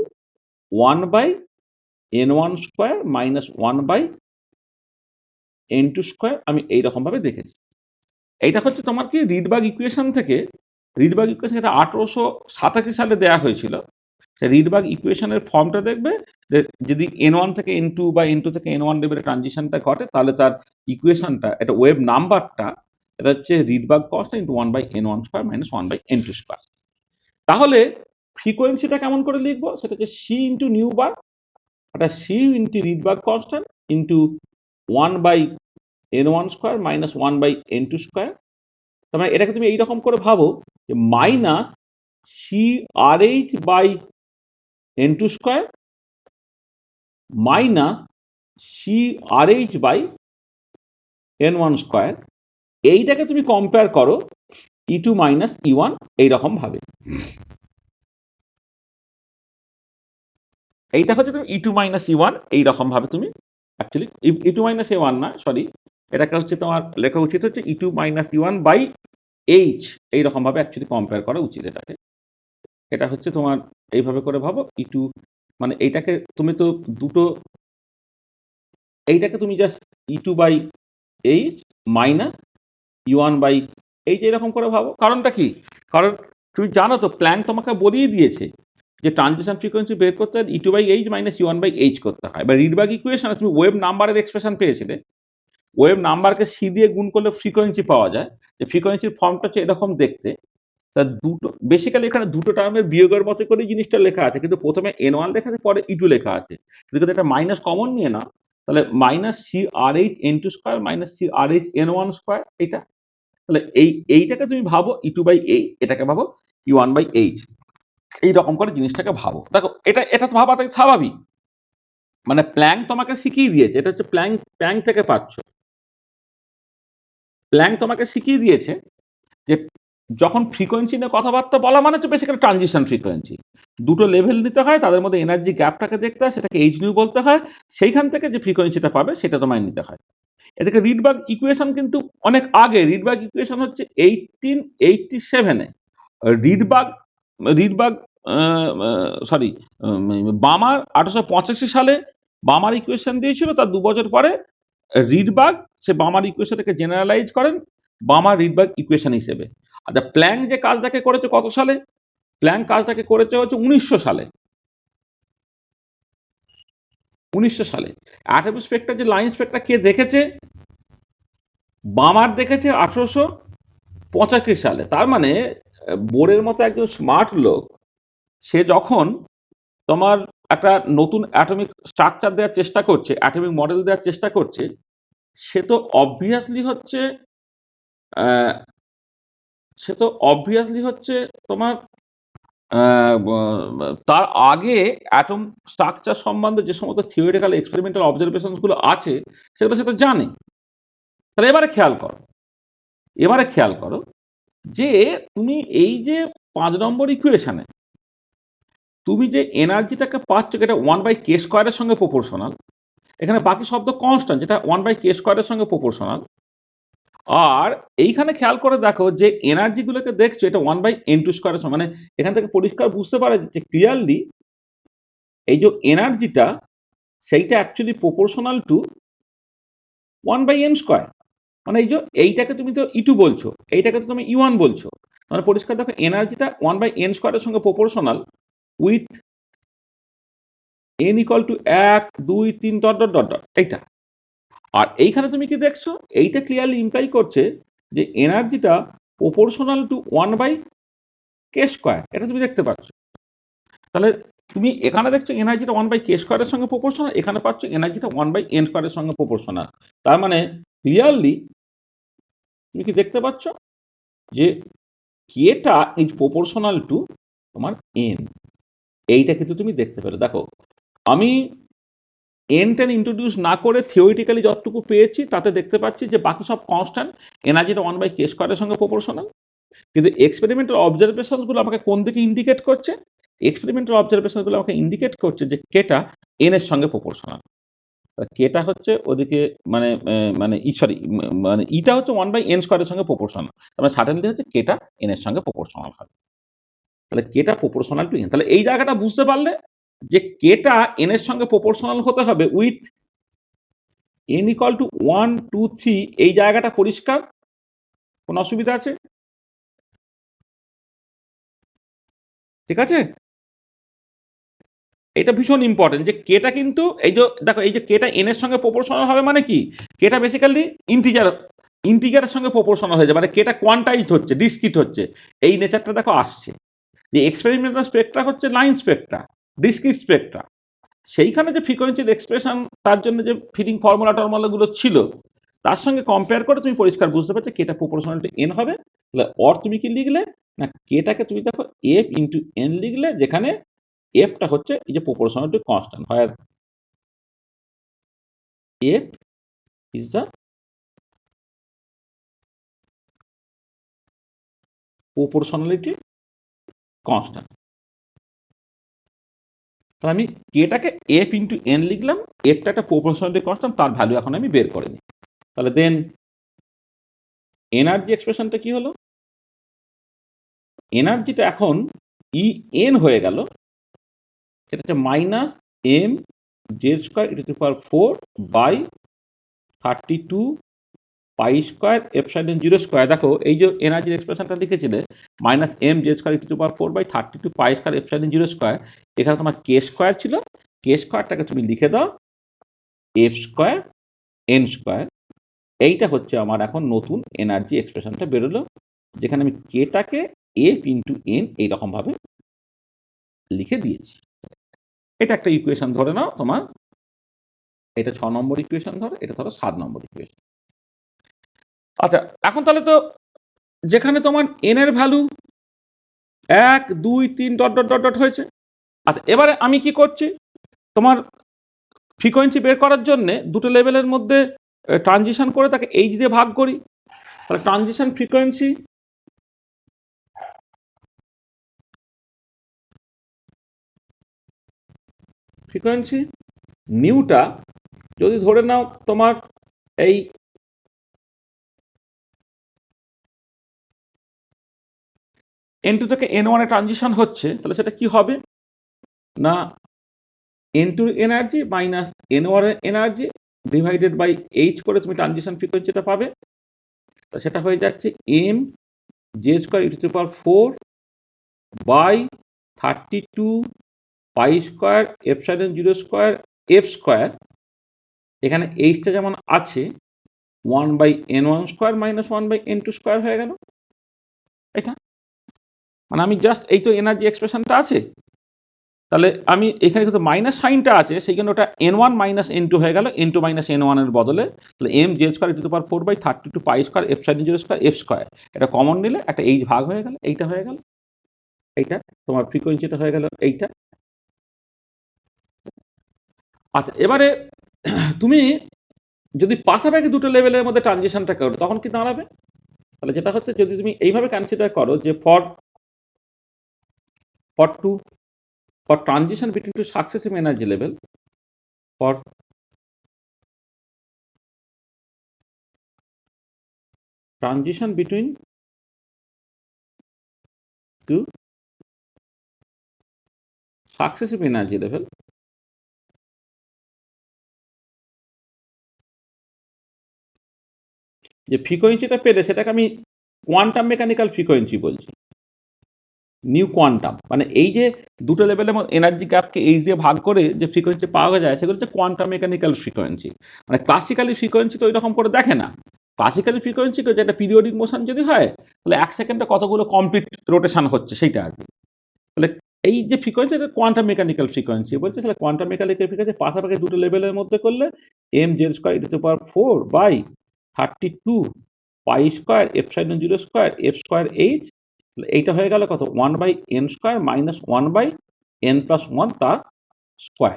1/n1² minus 1/n2², আমি এইরকমভাবে দেখেছি। এইটা হচ্ছে তোমার কি রিডবার্গ ইকুয়েশন থেকে, রিডবার্গ ইকুয়েশন এটা 1887 সালে দেওয়া হয়েছিল। রিডবার্গ ইকুয়েশনের ফর্মটা দেখবে, যে যদি N1 থেকে N2 বা N2 থেকে N1 লেভেলের ট্রানজিশনটা ঘটে, তাহলে তার ইকুয়েশনটা, এটা ওয়েভ নাম্বারটা, এটা হচ্ছে Rydberg constant into 1/n1² minus 1/n2²। তাহলে ফ্রিকোয়েন্সিটা কেমন করে লিখবো, সেটা হচ্ছে সি ইন্টু নিউ বার, এটা C into Rydberg constant into 1/n1² minus 1/n2²। তার মানে এটাকে তুমি এইরকম করে ভাবো, যে minus C R H by n2² minus C R H by n1²। এইটাকে তুমি কম্পেয়ার করো E2 মাইনাস E1 এইরকম ভাবে। এইটা হচ্ছে তুমি E2 মাইনাস E1 এইরকম ভাবে তুমি অ্যাকচুয়ালি E2 মাইনাস E1 না, সরি, এটাকে হচ্ছে তোমার লেখা উচিত হচ্ছে E2 minus E1 by H, এইরকম ভাবে অ্যাকচুয়ালি কম্পেয়ার করা উচিত এটাকে। এটা হচ্ছে তোমার এইভাবে করে ভাবো E2, মানে এইটাকে তুমি তো দুটো, এইটাকে তুমি just E2 by H minus E1 by H এরকম করে ভাবো। কারণটা কি? কারণ তুমি জানো তো, প্ল্যাঙ্ক তোমাকে বলেই দিয়েছে যে ট্রানজিশন ফ্রিকোয়েন্সি বের করতে হয় E2 by H minus E1 by H করতে হয়। বা রিডবার্গ ইকুয়েশনে তুমি ওয়েভ নাম্বারের এক্সপ্রেশন পেয়েছিলে, ওয়েভ নাম্বারকে সি দিয়ে গুণ করলে ফ্রিকোয়েন্সি পাওয়া যায়, যে ফ্রিকোয়েন্সির ফর্মটা হচ্ছে এরকম দেখতে। তা দুটো বেসিক্যালি এখানে দুটো টার্মের বিয়োগের মতো করে জিনিসটা লেখা আছে, কিন্তু প্রথমে N1 লেখা আছে, পরে E2 লেখা আছে। যদি এটা মাইনাস কমন নিয়ে নাও, তাহলে minus C R H n2² minus C R H n1², এটা। তাহলে এইটাকে তুমি ভাবো E2 বাই এইচ, এটাকে ভাবো E1 বাই এইচ, এইরকম করে জিনিসটাকে ভাবো। দেখো, এটা তো ভাবাটা স্বাভাবিক, মানে প্ল্যাঙ্ক তোমাকে শিখিয়ে দিয়েছে, এটা হচ্ছে প্ল্যাঙ্ক থেকে পাচ্ছ। প্ল্যাঙ্ক তোমাকে শিখিয়ে দিয়েছে যে যখন ফ্রিকোয়েন্সি নিয়ে কথাবার্তা বলা, মানে হচ্ছে বেসিক্যালি ট্রানজিশন ফ্রিকোয়েন্সি, দুটো লেভেল নিতে হয়, তাদের মধ্যে এনার্জি গ্যাপটাকে দেখতে হয়, সেটাকে এইচ নিউ বলতে হয়, সেইখান থেকে যে ফ্রিকোয়েন্সিটা পাবে সেটা তোমায় নিতে হয়। এদিকে রিডবার্গ ইকুয়েশন কিন্তু অনেক আগে, রিডবার্গ ইকুয়েশন হচ্ছে 1887-এ রিডবার্গ রিডবার্গ সরি বামার 1885 সালে বামার ইকুয়েশন দিয়েছিল, তার 2 বছর পরে রিডবার্গ সে বামার ইকুয়েশনটাকে জেনারেলাইজ করেন বামার রিডবার্গ ইকুয়েশন হিসেবে। আচ্ছা, প্ল্যাঙ্ক যে কাজটাকে করেছে কত সালে? প্ল্যাঙ্ক কাজটাকে করেছে হচ্ছে 1900 সালে। 1900 সালে অ্যাটম স্পেক্ট্রার যে লাইন স্পেক্ট্রা কে দেখেছে? বামার দেখেছে 1885 সালে। তার মানে বোরের মতো একজন স্মার্ট লোক, সে যখন তোমার একটা নতুন অ্যাটমিক স্ট্রাকচার দেওয়ার চেষ্টা করছে, অ্যাটমিক মডেল দেওয়ার চেষ্টা করছে, সে তো অবভিয়াসলি হচ্ছে আহ, সে তো অবভিয়াসলি হচ্ছে তোমার তার আগে অ্যাটম স্ট্রাকচার সম্বন্ধে যে সমস্ত থিওরিটিক্যাল এক্সপেরিমেন্টাল অবজারভেশনসগুলো আছে সেগুলো সেটা জানে। তাহলে এবারে খেয়াল করো যে তুমি এই যে 5 নম্বর ইকুয়েশনে তুমি যে এনার্জিটাকে পাচ্ছ যেটা 1/k² এর সঙ্গে প্রপোর্শনাল, এখানে বাকি শব্দ কনস্ট্যান্ট যেটা 1/k² এর সঙ্গে প্রপোর্শনাল। আর এইখানে খেয়াল করে দেখো যে এনার্জিগুলোকে দেখছো এটা 1/n² এর সঙ্গে, মানে এখান থেকে পরিষ্কার বুঝতে পারে যে ক্লিয়ারলি এই যে এনার্জিটা সেইটা অ্যাকচুয়ালি প্রপোর্শনাল টু 1/n²। মানে এই যে এইটাকে তুমি তো E2 বলছো, এইটাকে তো তুমি E1 বলছো, মানে পরিষ্কার দেখো এনার্জিটা 1/n² এর সঙ্গে proportional with n equal to 1 2 3 dot dot dot dot এইটা। আর এইখানে তুমি কি দেখছো, এইটা ক্লিয়ারলি ইমপ্লাই করছে যে এনার্জিটা প্রপোর্শনাল টু 1/k², এটা তুমি দেখতে পাচ্ছ। তাহলে তুমি এখানে দেখছো এনার্জিটা 1/k² এর সঙ্গে প্রপোর্শনাল, এখানে পাচ্ছ এনার্জিটা 1/n² এর সঙ্গে প্রপোর্শনাল। তার মানে ক্লিয়ারলি তুমি কি দেখতে পাচ্ছ যে কেটা ইজ প্রপোর্শনাল টু তোমার এন, এইটা কিন্তু তুমি দেখতে পেলে। দেখো আমি n10 ইন্ট্রোডিউস না করে থিওরিটিক্যালি যতটুকু পেয়েছি তাতে দেখতে পাচ্ছি যে বাকি সব কনস্ট্যান্ট, এনার্জিটা 1/k² এর সঙ্গে প্রপোর্শনাল। কিন্তু এক্সপেরিমেন্টাল অবজারভেশনগুলো আমাকে কোন দিকে ইন্ডিকেট করছে, এক্সপেরিমেন্টাল অবজারভেশনগুলো আমাকে ইন্ডিকেট করছে যে কেটা এন এর সঙ্গে প্রপোর্শনাল। কেটা হচ্ছে ওদিকে মানে মানে সরি মানে ইটা হচ্ছে 1/n² এর সঙ্গে প্রপোর্শনাল, তার মানে সাডেনলি হচ্ছে কেটা এন এর সঙ্গে প্রপোর্শনাল হবে। তাহলে কেটা প্রপোর্শনাল টু এন, তাহলে এই জায়গাটা বুঝতে পারলে যে কেটা এন এর সঙ্গে প্রপোর্শনাল হতে হবে উইথ n ইকুয়াল টু 1 2 3। এই জায়গাটা পরিষ্কার, কোনো অসুবিধা আছে? ঠিক আছে, এটা ভীষণ ইম্পর্টেন্ট যে কেটা কিন্তু এই যে দেখো এই যে কেটা এন এর সঙ্গে প্রপোর্শনাল হবে মানে কি, কেটা বেসিক্যালি ইন্টিজারের সঙ্গে প্রপোর্শনাল হয়ে যায়, মানে কেটা কোয়ান্টাইজড হচ্ছে, ডিসক্রিট হচ্ছে, এই নেচারটা দেখো আসছে। যে এক্সপেরিমেন্টাল স্পেকট্রা হচ্ছে লাইন স্পেকট্রা, ডিসক্রিট স্পেকট্রা, সেইখানে যে ফ্রিকোয়েন্সির এক্সপ্রেশন তার জন্য যে ফিটিং ফর্মুলা টর্মুলাগুলো ছিল তার সঙ্গে কম্পেয়ার করে তুমি পরিষ্কার বুঝতে পারছো কেটা প্রপোর্শনাল টু এন হবে। তাহলে অর তুমি কি লিখলে না, কেটাকে তুমি দেখো এফ ইন্টু এন লিখলে, যেখানে এফটা হচ্ছে এই যে প্রপোর্শনাল টু কনস্ট্যান্ট, হয় F is the proportionality constant. তাহলে আমি কেটাকে এফ ইন্টু এন লিখলাম, এফটা একটা প্রপোর্শনালিটি কনস্ট্যান্ট, তার ভ্যালু এখন আমি বের করে নিই। তাহলে দেন এনার্জি এক্সপ্রেশনটা কি হলো, এনার্জিটা এখন ই এন হয়ে গেল, এটা হচ্ছে minus M Z square ইটু to power 4 by 32 pi square epsilon 0²। দেখো এই যে এনার্জির এক্সপ্রেশনটা লিখেছিলে minus M Z square ইটু to power 4 by 32 pi square epsilon 0², এখানে তোমার কে স্কোয়ার ছিল, কে স্কোয়ারটাকে তুমি লিখে দাও এফ স্কোয়ার এন স্কোয়ার। এইটা হচ্ছে আমার এখন নতুন এনার্জি এক্সপ্রেশনটা বেরোলো, যেখানে আমি কেটাকে এফ ইন্টু এন এইরকমভাবে লিখে দিয়েছি। এটা একটা ইকুয়েশন ধরে নাও তোমার, এটা 6 নম্বর ইকুয়েশন ধরো, এটা ধরো 7 নম্বর ইকুয়েশন। আচ্ছা এখন তাহলে তো যেখানে তোমার এন এর value 1 2 3 dot dot dot dot হয়েছে। আচ্ছা এবারে আমি কি করছি, তোমার ফ্রিকোয়েন্সি বের করার জন্য দুটো লেভেলের মধ্যে ট্রানজিশন করে তাকে এইচ দিয়ে ভাগ করি। তাহলে ট্রানজিশন ফ্রিকোয়েন্সি নিউটা যদি ধরে নাও তোমার এই N2 থেকে N1 এ ট্রানজিশন হচ্ছে, তাহলে সেটা কি হবে না, N2 energy minus N1 energy divided by H করে তুমি ট্রানজিশন ফ্রিকোয়েন্সিটা পাবে। তা সেটা হয়ে যাচ্ছে M J square ইটু to power 4 by 32 pi square epsilon 0² F square, এখানে এইচটা যেমন আছে 1/n1² মাইনাস 1/n2² হয়ে গেল। এটা মানে আমি জাস্ট এই তো এনার্জি এক্সপ্রেশনটা আছে, তাহলে আমি এখানে কিন্তু মাইনাস সাইনটা আছে, সেই জন্য ওটা n1 মাইনাস n2 হয়ে গেল, n2 মাইনাস n1 এর বদলে। তাহলে M J square ইটু to power 4 by 32 pi square epsilon 0² F square, এটা কমন নিলে একটা এইচ ভাগ হয়ে গেল, এইটা হয়ে গেল। এইটা তোমার ফ্রিকোয়েন্সিটা হয়ে গেল এইটা। আচ্ছা, এবারে তুমি যদি পাশাপাশি দুটো লেভেলের মধ্যে ট্রানজিশনটা করো তখন কি দাঁড়াবে? তাহলে যেটা হচ্ছে, যদি তুমি এইভাবে কনসিডার করো যে for two for transition between two successive energy level, for transition between two successive energy level, যে ফ্রিকোয়েন্সিটা পেলে সেটাকে আমি কোয়ান্টাম মেকানিক্যাল ফ্রিকোয়েন্সি বলছি। নিউ কোয়ান্টাম মানে এই যে দুটো লেভেলের এনার্জি গ্যাপকে এইচ দিয়ে ভাগ করে যে ফ্রিকোয়েন্সি পাওয়া যায় সেগুলো হচ্ছে কোয়ান্টাম মেকানিক্যাল ফ্রিকোয়েন্সি। মানে ক্লাসিক্যালি ফ্রিকোয়েন্সি তো ওই রকম করে দেখে না। ক্লাসিক্যালি ফ্রিকোয়েন্সি যেটা পিরিয়ডিক মোশন যদি হয় তাহলে এক সেকেন্ডে কতগুলো কমপ্লিট রোটেশন হচ্ছে সেইটা আর কি। তাহলে এই যে ফ্রিকোয়েন্সি এটা কোয়ান্টাম মেকানিক্যাল ফ্রিকোয়েন্সি বলছে। তাহলে কোয়ান্টাম মেকানিক্যাল ফ্রিকোয়েন্সি পাশাপাশি দুটো লেভেলের মধ্যে করলে M Z square e to power 4/32 pi square epsilon zero square F square H. এইটা হয়ে গেল কত, 1/n স্কোয়ার মাইনাস 1/n+1 তার স্কোয়ার।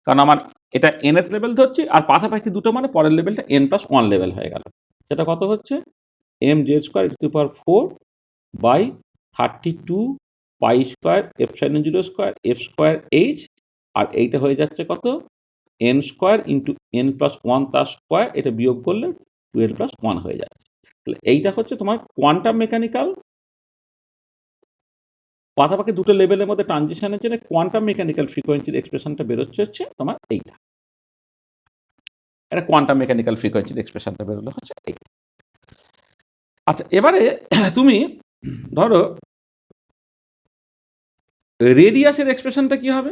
কারণ আমার এটা nth লেভেল ধরছি আর পাশাপাশি দুটো মানে পরের লেভেলটা n+1 লেভেল হয়ে গেল। সেটা কত হচ্ছে, m Z square e to power 4/32 pi square epsilon zero square F square h. আর এইটা হয়ে যাচ্ছে কত, n স্কোয়ার ইন্টু n+1 তার স্কোয়ার, এটা বিয়োগ করলে 2n+1 হয়ে যাচ্ছে। তাহলে এইটা হচ্ছে তোমার কোয়ান্টাম মেকানিক্যাল পাশাপাশি দুটো লেভেলের মধ্যে ট্রানজিশনের জন্য কোয়ান্টাম মেকানিক্যাল ফ্রিকোয়েন্সির এক্সপ্রেশনটা বেরোচ্ছে হচ্ছে তোমার এইটা। এটা কোয়ান্টাম মেকানিক্যাল ফ্রিকোয়েন্সির এক্সপ্রেশনটা বেরোলো হচ্ছে এই। আচ্ছা, এবারে তুমি ধরো রেডিয়াসের এক্সপ্রেশনটা কি হবে?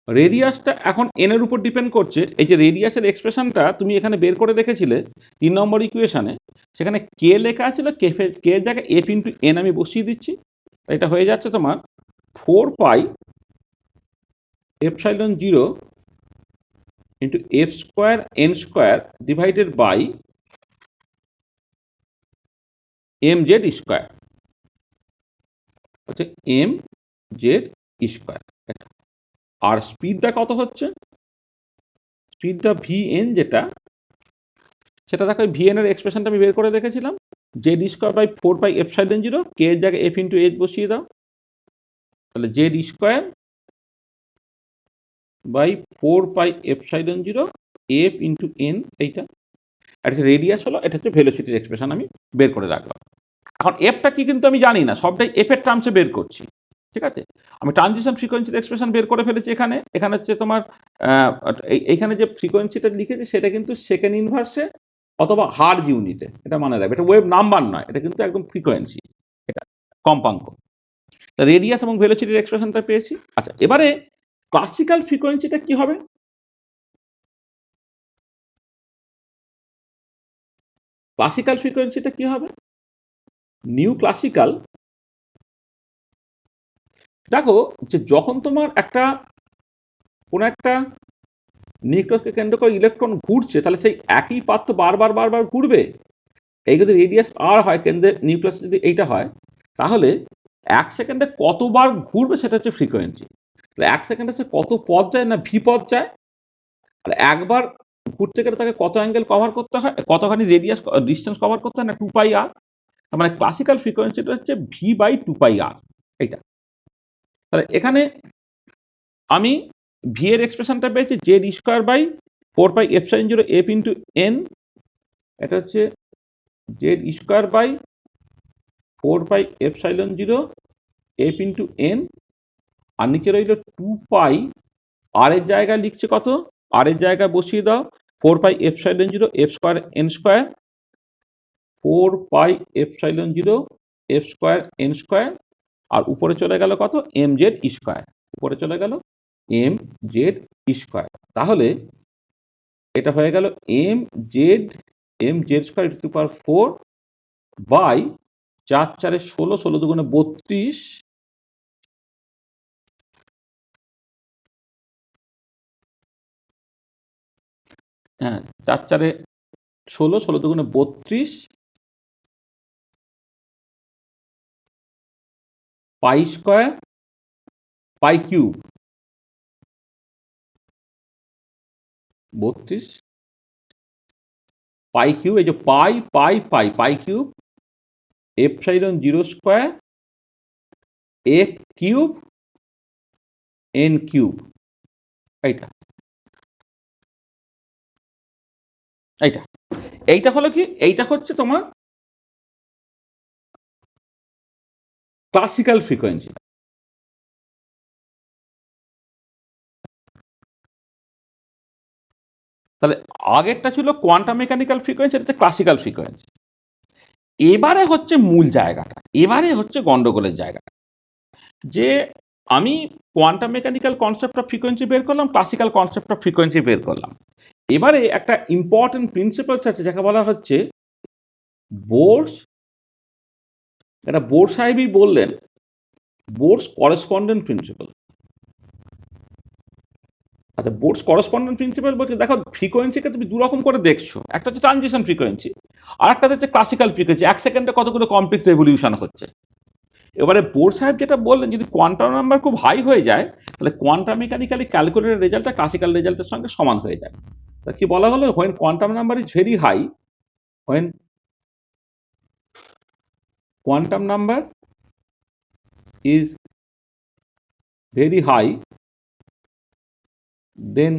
রেডিয়াসটা এখন এন এর উপর ডিপেন্ড করছে। এই যে রেডিয়াসের এক্সপ্রেশনটা তুমি এখানে বের করে দেখেছিলে 3 নম্বর ইকুয়েশনে, সেখানে কে লেখা ছিল, কে এর জায়গায় এফ ইন্টু এন আমি বসিয়ে দিচ্ছি। এটা হয়ে যাচ্ছে তোমার 4πε0 into f square N square divided by M Z square, হচ্ছে এম জেড স্কোয়ার। আর স্পিডটা কত হচ্ছে, স্পিডটা ভি এন যেটা, সেটা দেখো ভি এন এর এক্সপ্রেশনটা আমি বের করে রেখেছিলাম। জেড স্কোয়ার বাই 4πε0, কে এর জায়গায় এফ ইন্টু এইচ বসিয়ে দাও। তাহলে Z square by 4πε0 f into n, এইটা। আর এটা রেডিয়াস হলো, এটা হচ্ছে ভেলোসিটির এক্সপ্রেশন আমি বের করে রাখলাম। এখন এফটা কি কিন্তু আমি জানি না, সবটাই এফ এর টার্মসে বের করছি। ঠিক আছে, আমি ট্রানজিশন ফ্রিকোয়েন্সির এক্সপ্রেশন বের করে ফেলেছি এখানে। এখানে হচ্ছে তোমার এইখানে যে ফ্রিকোয়েন্সিটা লিখেছি সেটা কিন্তু সেকেন্ড ইনভার্সে অথবা হার্জ ইউনিটে, এটা মনে রাখবে। এটা ওয়েভ নাম্বার নয়, এটা কিন্তু একদম ফ্রিকোয়েন্সি, এটা কম্পাঙ্ক। তা রেডিয়াস এবং ভেলোসিটির এক্সপ্রেশনটা পেয়েছি। আচ্ছা, এবারে ক্লাসিক্যাল ফ্রিকোয়েন্সিটা কি হবে? ক্লাসিক্যাল ফ্রিকোয়েন্সিটা কি হবে? নিউ ক্লাসিক্যাল, দেখো যে যখন তোমার কোনো একটা নিউক্লিয়াসকে কেন্দ্র করে ইলেকট্রন ঘুরছে, তাহলে সেই একই পাথ তো বারবার বারবার ঘুরবে। এই যদি রেডিয়াস আর হয়, কেন্দ্রের নিউক্লিয়াস যদি এইটা হয়, তাহলে এক সেকেন্ডে কতবার ঘুরবে সেটা হচ্ছে ফ্রিকোয়েন্সি। তাহলে এক সেকেন্ডে সে কত পথ যায় না ভি পথ যায়। আর একবার ঘুরতে গেলে তাকে কত অ্যাঙ্গেল কভার করতে হয়, কতখানি রেডিয়াস ডিস্টেন্স কভার করতে হয় না, 2πr। তার মানে ক্লাসিক্যাল ফ্রিকোয়েন্সিটা হচ্ছে v/2πr, এইটা। তাহলে এখানে আমি ভি এর এক্সপ্রেশনটা পেয়েছি Z square by 4πε0 f into n. এটা হচ্ছে Z square by 4πε0 f into n. আর নিচে রইল 2π, আর এর জায়গায় লিখছে কত, আর এর জায়গায় বসিয়ে দাও 4πε0 f square N square, 4πε0 f square N square. আর উপরে চলে গেল কত, এম জেড স্কোয়ার, উপরে চলে গেল এম জেড স্কোয়ার। তাহলে এটা হয়ে গেল M Z square to power 4 by 4×4 = 16, 16×2 = 32, হ্যাঁ 4×4 = 16, 16×2 = 32 pi square pi cube 32 pi cube, এই যে pi pi pi pi cube epsilon zero square f cube n cube, এইটা এইটা এইটা হলো কি, এইটা হচ্ছে তোমার ক্লাসিক্যাল ফ্রিকোয়েন্সি। তাহলে আগেরটা ছিল কোয়ান্টাম মেকানিক্যাল ফ্রিকোয়েন্সি, এটা ক্লাসিক্যাল ফ্রিকোয়েন্সি। এবারে হচ্ছে মূল জায়গাটা, এবারে হচ্ছে গন্ডগোলের জায়গাটা, যে আমি quantum mechanical concept of frequency বের করলাম, ক্লাসিক্যাল কনসেপ্ট অফ ফ্রিকোয়েন্সি বের করলাম। এবারে একটা ইম্পর্টেন্ট প্রিন্সিপালস আছে যাকে বলা হচ্ছে বোরস, এটা বোর সাহেবই বললেন, বোরস করেসপন্ডেন্ট প্রিন্সিপাল। আচ্ছা, বোরস করেসপন্ডেন্ট প্রিন্সিপাল বলছে দেখো ফ্রিকোয়েন্সিকে তুমি দু রকম করে দেখছো, একটা হচ্ছে ট্রানজিশন ফ্রিকোয়েন্সি, আর একটা হচ্ছে ক্লাসিক্যাল ফ্রিকোয়েন্সি, এক সেকেন্ডে কতগুলো কমপ্লেক্স রেভলিউশন হচ্ছে। এবারে বোর সাহেব যেটা বললেন, যদি কোয়ান্টাম নাম্বার খুব হাই হয়ে যায় তাহলে কোয়ান্টাম মেকানিক্যালি ক্যালকুলেটেড রেজাল্টটা ক্লাসিক্যাল রেজাল্টের সঙ্গে সমান হয়ে যায়। তা কি বলা হলো, when quantum number is very high, when quantum number is very high, then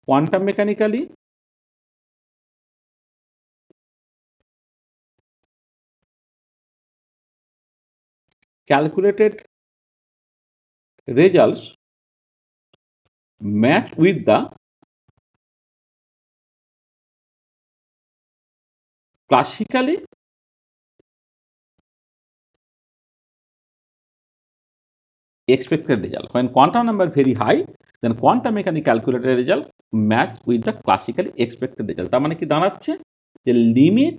quantum mechanically calculated results match with the classically expected result. When quantum number very high, then quantum mechanics calculated result match with the classically expected result. তার মানে কি দাঁড়াচ্ছে, যে limit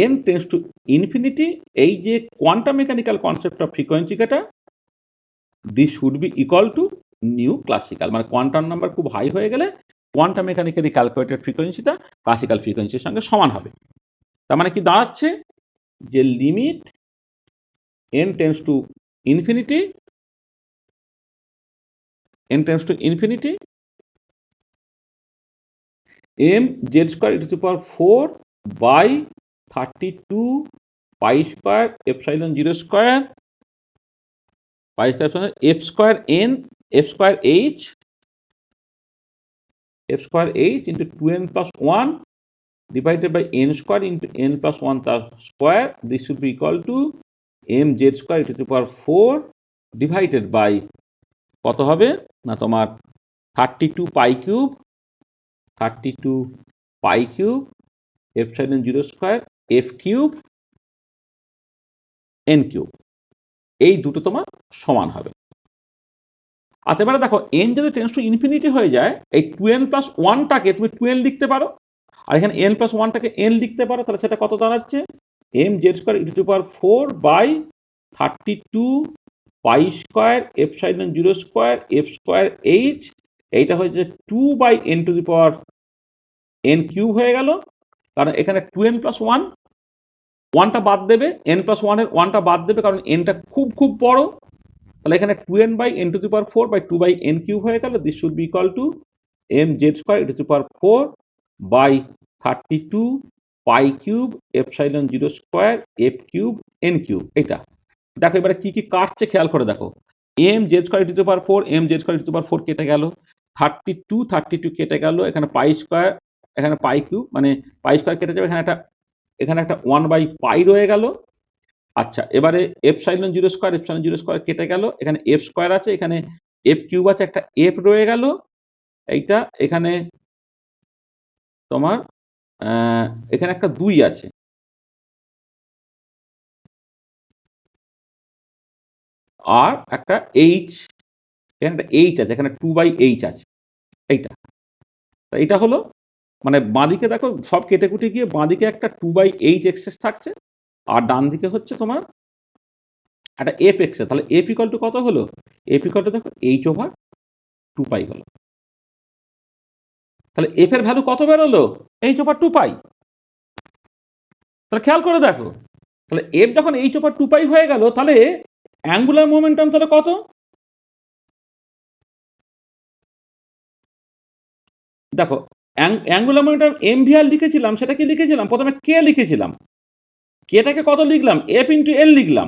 n tends to infinity, এই যে quantum mechanical concept of frequency কাটা, this should be equal to nu classical. মানে quantum number খুব হাই হয়ে গেলে কোয়ান্টাম মেকানিক্যালি ক্যালকুলেটেড ফ্রিকোয়েন্সিটা ক্লাসিক্যাল ফ্রিকোয়েন্সির সঙ্গে সমান হবে। তার মানে কি দাঁড়াচ্ছে, যে limit n tends to infinity, n tends to infinity m z স্কোয়ার e to the power 4 by 32 pi square epsilon zero square pi square f square n f square h into 2n plus 1 divided by n square into n plus 1 square. This should be equal to mz square e to the power 4 divided by কত হবে না তোমার 32 pi cube 32 pi cube epsilon zero square f cube n cube, এই দুটো তোমার সমান হবে। আচ্ছা, এবারে দেখো এন যদি টেন্ডস টু ইনফিনিটি হয়ে যায়, এই 2n প্লাস 1টাকে তুমি 2n লিখতে পারো, আর এখানে n প্লাস 1টাকে n লিখতে পারো, তাহলে সেটা কত দাঁড়াচ্ছে, M Z square E to the power 4 by 32 pi square epsilon zero square F square H, এইটা হচ্ছে 2 by n to the power n cube হয়ে গেল, কারণ এখানে 2n প্লাস 1টা বাদ দেবে, n প্লাস 1-এর 1টা বাদ দেবে, কারণ nটা খুব খুব বড়, তাহলে এখানে 2n by n to the power 4 by 2 by n cube হয়ে গেল। This should be equal to m Z square E to the power 4 by 32 pi cube epsilon zero square f cube n cube. এটা দেখো এবারে কি কি কাটছে খেয়াল করে দেখো, m Z square E to the power 4 m Z square E to the power 4 কেটে গেল, 32 কেটে গেল, এখানে পাই স্কোয়ার এখানে পাই কিউব মানে পাই স্কোয়ার কেটে যাবে, এখানে একটা 1 বাই পাই রয়ে গেল। আচ্ছা, এবারে এপসাইলন জিরো স্কোয়ার কেটে গেল, এখানে এফ স্কোয়ার আছে, এখানে এফ কিউব আছে, একটা এফ রয়ে গেল, এইটা এখানে তোমার এখানে একটা 2 আছে, আর একটা এইচ, এখানে একটা এইচ আছে, এখানে 2 বাই এইচ আছে, এইটা। এটা হলো মানে বাঁদিকে দেখো সব কেটে কুটে গিয়ে বাঁদিকে একটা 2 বাই এইচ এক্সেস থাকছে, আর ডান দিকে হচ্ছে তোমার একটা এফ এক্সেস। তাহলে এফ ইকুয়াল টু কত হলো, এফ ইকুয়াল টু দেখো এইচ ওভার 2 পাই হলো। তাহলে এফ এর ভ্যালু কত বেরোলো, এইচ ওভার 2 পাই। তাহলে খেয়াল করে দেখো তাহলে এফ যখন এইচ ওভার টু পাই হয়ে গেল, তাহলে অ্যাঙ্গুলার মোমেন্টাম তাহলে কত? দেখো, অ্যাঙ্গুলার মোমেন্টাম এম ভি আর লিখেছিলাম, সেটা কি লিখেছিলাম? প্রথমে কে লিখেছিলাম, কেটাকে কত লিখলাম? এফ ইন্টু এল লিখলাম।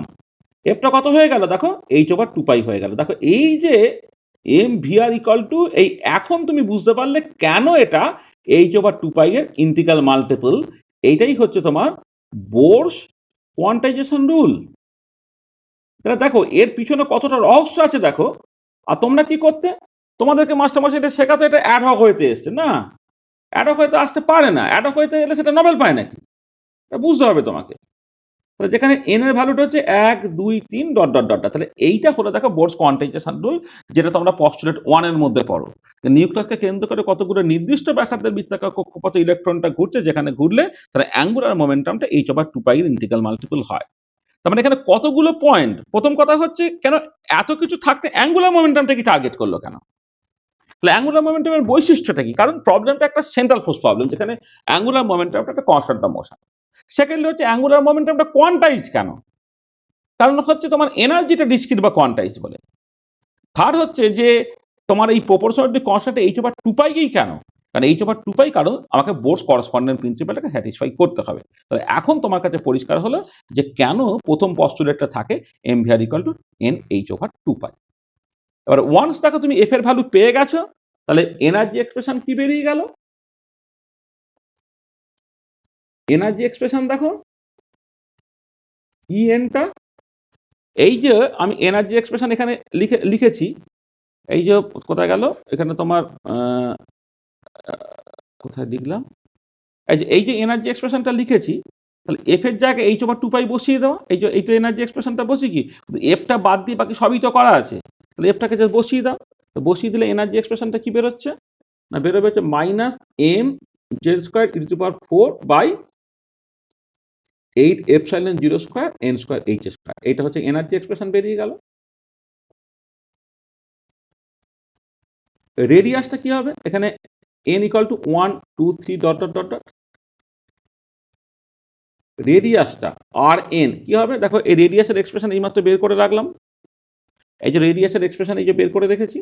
এফটা কত হয়ে গেল দেখো? এইচ ওভার টু পাই হয়ে গেল। দেখো এই যে M V R equal to, এই এখন তুমি বুঝতে পারলে কেন এটা এইচ ওভার টু পাই এর ইন্টিগ্রাল মাল্টিপল। এইটাই হচ্ছে তোমার বোরস কোয়ান্টাইজেশন রুল। তাহলে দেখো এর পিছনে কতটা রহস্য আছে দেখো। আর তোমরা কি করতে, তোমাদেরকে মাস্টারমশাই এটা শেখাতো, এটা অ্যাডহক হইতে এসছে না, অ্যাডহক হইতে আসতে পারে না। অ্যাডহক হইতে এলে সেটা নোবেল পায় নাকি, এটা বুঝতে হবে তোমাকে। তাহলে যেখানে এন এর ভ্যালুটা হচ্ছে 1 2 3 ডট ডট ডট, তাহলে এইটা হলো দেখো বোরস কোয়ান্টাইজেশন রুল, যেটা তোমরা পস্টুলেট 1 এর মধ্যে পড়ো। নিউক্লিয়াসকে কেন্দ্র করে কতগুলো নির্দিষ্ট ব্যাসার্ধের বৃত্তাকার কক্ষপথে ইলেকট্রনটা ঘুরছে, যেখানে ঘুরলে তাহলে অ্যাঙ্গুলার মোমেন্টামটা এইচ ওভার টু পাই এর ইন্টিগ্রাল মাল্টিপল হয়। তার মানে এখানে কতগুলো পয়েন্ট। প্রথম কথা হচ্ছে, কেন এত কিছু থাকতে অ্যাঙ্গুলার মোমেন্টামটা কি টার্গেট করলো কেন? তাহলে অ্যাঙ্গুলার মোমেন্টামের বৈশিষ্ট্যটা কি? কারণ প্রবলেমটা একটা সেন্ট্রাল ফোর্স প্রবলেম, যেখানে অ্যাঙ্গুলার মোমেন্টামটা একটা কনস্ট্যান্ট অফ মোশন। সেকেন্ডলি হচ্ছে অ্যাঙ্গুলার মোমেন্টামটা কোয়ান্টাইজ কেন? কারণ হচ্ছে তোমার এনার্জিটা ডিসক্রিট বা কোয়ান্টাইজ বলে। থার্ড হচ্ছে যে তোমার এই proportionality constant h over two পাইকেই কেন? কারণ এইচ ওভার টু পাই, কারণ আমাকে বোর্স করসপন্ডেন্ট প্রিন্সিপালটাকে স্যাটিসফাই করতে হবে। তাহলে এখন তোমার কাছে পরিষ্কার হলো যে কেন প্রথম পস্টুলেটটা থাকে m V r equal to n h over two pi. এবার ওয়ান্স দেখো তুমি এফ এর ভ্যালু পেয়ে গেছো, তাহলে এনার্জি এক্সপ্রেশন কি বেরিয়ে গেল? এনার্জি এক্সপ্রেশন দেখো, ই এনটা, এই যে আমি এনার্জি এক্সপ্রেশন এখানে লিখেছি, এই যে কোথায় গেল, এখানে তোমার কোথায় লিখলাম, এই যে এনার্জি এক্সপ্রেশনটা লিখেছি, তাহলে এফ এর জায়গায় এইচ ওভার টু পাই বসিয়ে দেওয়া। এই যে এইটা এনার্জি এক্সপ্রেশনটা বসিয়ে কি, এফটা বাদ দিয়ে বাকি সবই তো করা আছে, তাহলে এফটাকে জাস্ট বসিয়ে দাও। তো বসিয়ে দিলে এনার্জি এক্সপ্রেশনটা কি বেরোচ্ছে না, বেরোবে হচ্ছে minus M Z square E to power 4 by 8 epsilon 0 square N square H square. এটা হচ্ছে এনার্জি এক্সপ্রেশন বেরিয়ে গেল। রেডিয়াসটা কি হবে এখানে? N equal to 1 2 3 dot dot dot dot. রেডিয়াসটা আর এন কি হবে দেখো, এই রেডিয়াসের এক্সপ্রেশন এইমাত্র বের করে রাখলাম। এই যে রেডিয়াসের এক্সপ্রেশন এই যে বের করে রেখেছি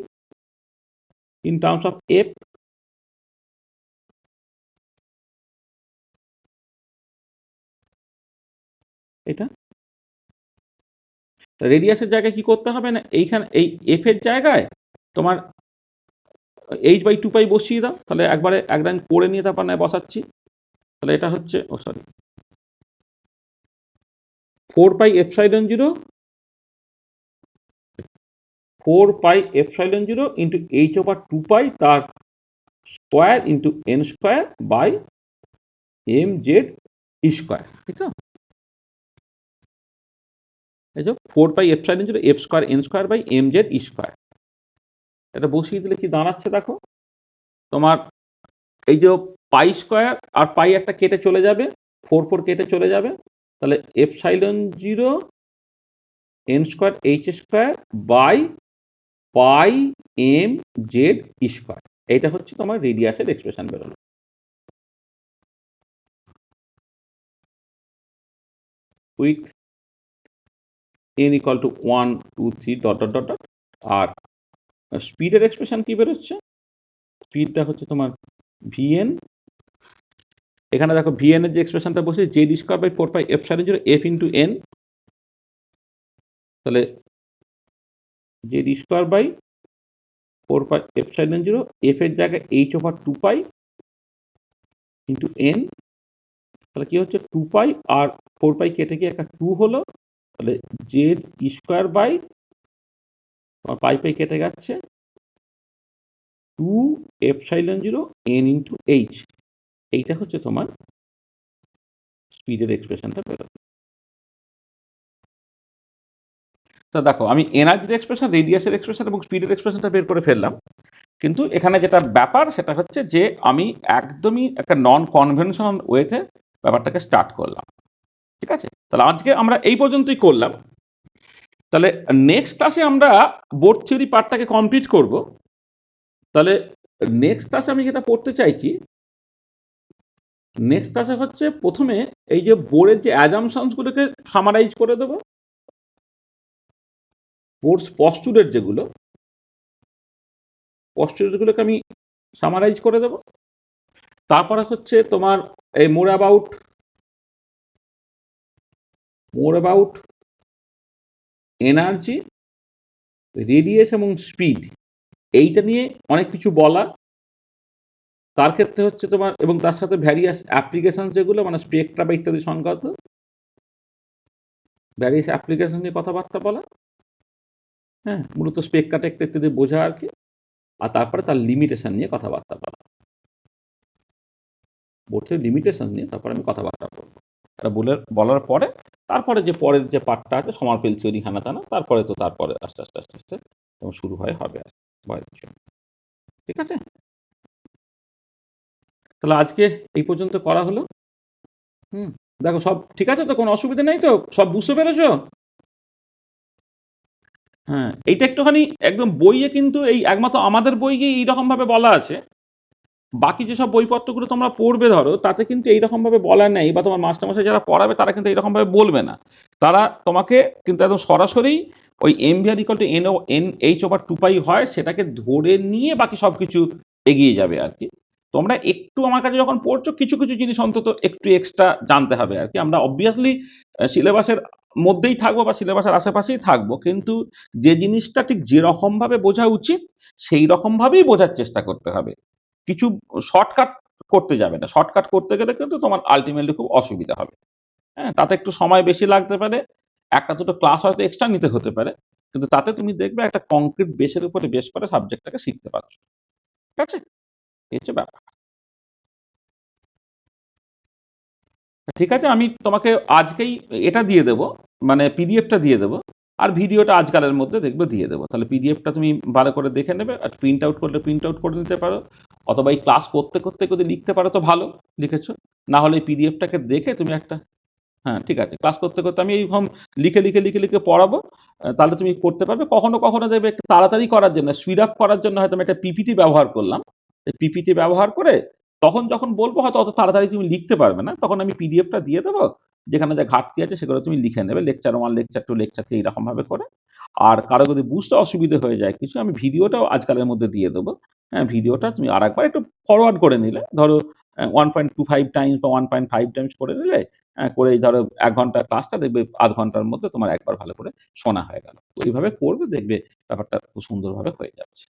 ইন টার্মস অফ এফ। এটা রেডিয়াসের জায়গায় কি করতে হবে না, এইখানে এই এফ এর জায়গায় তোমার এইচ বাই টু পাই বসিয়ে দাও। তাহলে একবারে এক লাইন করে নিয়ে তারপর নয় বসাচ্ছি। তাহলে এটা হচ্ছে, oh sorry, 4 pi epsilon 0, 4 pi epsilon 0 into h over two pi তার square into n square by M z e square. ঠিক আছে, এই যে 4 pi epsilon 0 f square N square by M z e square. এটা বসিয়ে দিলে কি দাঁড়াচ্ছে দেখো, তোমার এই যে পাই স্কোয়ার আর পাই একটা কেটে চলে যাবে, 4 4 কেটে চলে যাবে। তাহলে epsilon 0 n square H square by pi m z e square. এইটা হচ্ছে তোমার রেডিয়াসের এক্সপ্রেশন বেরোলো। With n equal to 1 2 3 dot dot dot dot. আর স্পিডের এক্সপ্রেশন কি বেরোচ্ছে? স্পিডটা হচ্ছে তোমার ভিএন। এখানে দেখো ভিএন এর যে এক্সপ্রেশনটা বসে z square by 4 pi epsilon 0 f into n. তাহলে Z square by 4 pi epsilon 0 f এর জায়গায় h over two pi into n. তাহলে কি হচ্ছে 2 পাই আর 4 পাই কেটে গিয়ে একটা 2 হলো। তাহলে জেড স্কোয়ার বাই তোমার পাই পাই কেটে যাচ্ছে 2 এপসাইলন 0 এন ইন্টু এইচ। এইটা হচ্ছে তোমার স্পিডের এক্সপ্রেশনটা বেরোবে। তা দেখো আমি এনার্জির এক্সপ্রেশন, রেডিয়াসের এক্সপ্রেশন এবং স্পিডের এক্সপ্রেশনটা বের করে ফেললাম, কিন্তু এখানে যেটা ব্যাপার সেটা হচ্ছে যে আমি একদমই একটা নন কনভেনশনাল ওয়েতে ব্যাপারটাকে স্টার্ট করলাম। ঠিক আছে, তাহলে আজকে আমরা এই পর্যন্তই করলাম। তাহলে নেক্সট ক্লাসে আমরা বোর্ড থিওরি পার্টটাকে কমপ্লিট করব। তাহলে নেক্সট ক্লাসে আমি যেটা পড়তে চাইছি নেক্সট ক্লাসে হচ্ছে প্রথমে এই যে বোর্ডের যে অ্যাজামশনসগুলোকে সামারাইজ করে দেবো, বোর্ড পস্টুলেট যেগুলো, পস্টুলেটগুলোকে আমি সামারাইজ করে দেবো। তারপরে হচ্ছে তোমার এই মোর অ্যাবাউট এনার্জি, রেডিয়েস এবং স্পিড, এইটা নিয়ে অনেক কিছু বলা। তার ক্ষেত্রে হচ্ছে তোমার, এবং তার সাথে ভ্যারিয়াস অ্যাপ্লিকেশন যেগুলো মানে স্পেকট্রা বা ইত্যাদি সংক্রান্ত ভ্যারিয়াস অ্যাপ্লিকেশন নিয়ে কথাবার্তা বলা। হ্যাঁ, মূলত স্পেকট্রাটা একটু ইত্যাদি বোঝা আর কি। আর তারপরে তার লিমিটেশন নিয়ে কথাবার্তা বলা, বোর্ডের লিমিটেশন নিয়ে তারপরে আমি কথাবার্তা বলবো। এটা বলার পরে তারপরে যে পরের যে পার্টটা আছে সমারফিল থিওরি হানা টানা, তারপরে আস্তে আস্তে আস্তে আস্তে এবং শুরু হবে ভয়ের জন্য। ঠিক আছে, তাহলে আজকে এই পর্যন্ত করা হলো। হুম, দেখো সব ঠিক আছে তো, কোনো অসুবিধা নেই তো, সব বুঝতে পেরেছো? হ্যাঁ, এইটা একটুখানি একদম বইয়ে কিন্তু এই একমাত্র আমাদের বইয়ে এইরকম ভাবে বলা আছে। বাকি যেসব বইপত্রগুলো তোমরা পড়বে ধরো, তাতে কিন্তু এইরকম ভাবে বলা নেই, বা তোমার মাস্টারমশাই যারা পড়াবে তারা কিন্তু এইরকম ভাবে বলবে না। তারা তোমাকে কিন্তু একদম সরাসরি ওই MVR equal to NH over 2 পাই হয় সেটাকে ধরে নিয়ে বাকি সব কিছু এগিয়ে যাবে আর কি। তোমরা একটু আমার কাছে যখন পড়ছো কিছু কিছু জিনিস অন্তত একটু এক্সট্রা জানতে হবে আর কি। আমরা অবভিয়াসলি সিলেবাসের মধ্যেই থাকবো বা সিলেবাসের আশেপাশেই থাকবো, কিন্তু যে জিনিসটা ঠিক যেরকম ভাবে বোঝা উচিত সেই রকম ভাবেই বোঝার চেষ্টা করতে হবে। কিছু শর্টকাট করতে যাবে না। শর্টকাট করতে গেলে কিন্তু তোমার আল্টিমেটলি খুব অসুবিধা হবে। হ্যাঁ, তাতে একটু সময় বেশি লাগতে পারে, একটা দুটো ক্লাস হয়তো এক্সট্রা নিতে হতে পারে, কিন্তু তাতে তুমি দেখবে একটা কংক্রিট বেসের উপরে বেস করে সাবজেক্টটাকে শিখতে পারছো। ঠিক আছে, এই হচ্ছে ব্যাপার। ঠিক আছে, আমি তোমাকে আজকেই এটা দিয়ে দেবো, মানে পিডিএফটা দিয়ে দেবো, আর ভিডিওটা আজকালের মধ্যে দেখবে দিয়ে দেবো। তাহলে পিডিএফটা তুমি ভালো করে দেখে নেবে, আর প্রিন্ট আউট করলে প্রিন্ট আউট করে নিতে পারো, অথবা এই ক্লাস করতে করতে যদি লিখতে পারো তো ভালো, লিখেছো। না হলে এই পিডিএফটাকে দেখে তুমি একটা, হ্যাঁ ঠিক আছে, ক্লাস করতে করতে আমি এইরকম লিখে পড়াবো। তাহলে তুমি করতে পারবে। কখনো কখনো দেখবে একটু তাড়াতাড়ি করার জন্য, স্পিড আপ করার জন্য হয়তো আমি একটা পিপিটি ব্যবহার করলাম। পিপিটি ব্যবহার করে তখন যখন বলবো হয়তো অত তাড়াতাড়ি তুমি লিখতে পারবে না, তখন আমি পিডিএফটা দিয়ে দেবো, যেখানে যা ঘাটতি আছে সেগুলো তুমি লিখে নেবে, লেকচার 1, লেকচার 2, লেকচার 3 এরকম ভাবে করে। আর কারো যদি বুঝতে অসুবিধে হয়ে যায় কিছু, আমি ভিডিওটাও আজকালের মধ্যে দিয়ে দেবো। হ্যাঁ, ভিডিওটা তুমি আরেকবার একটু ফরওয়ার্ড করে নিলে, ধরো 1.25 টাইমস বা 1.5 টাইমস করে নিলে, করে ধরো 1 ঘন্টার ক্লাসটা দেখবে আধ ঘন্টার মধ্যে তোমার একবার ভালো করে শোনা হয়ে গেল। তো এইভাবে করবে, দেখবে ব্যাপারটা খুব সুন্দরভাবে হয়ে যাচ্ছে।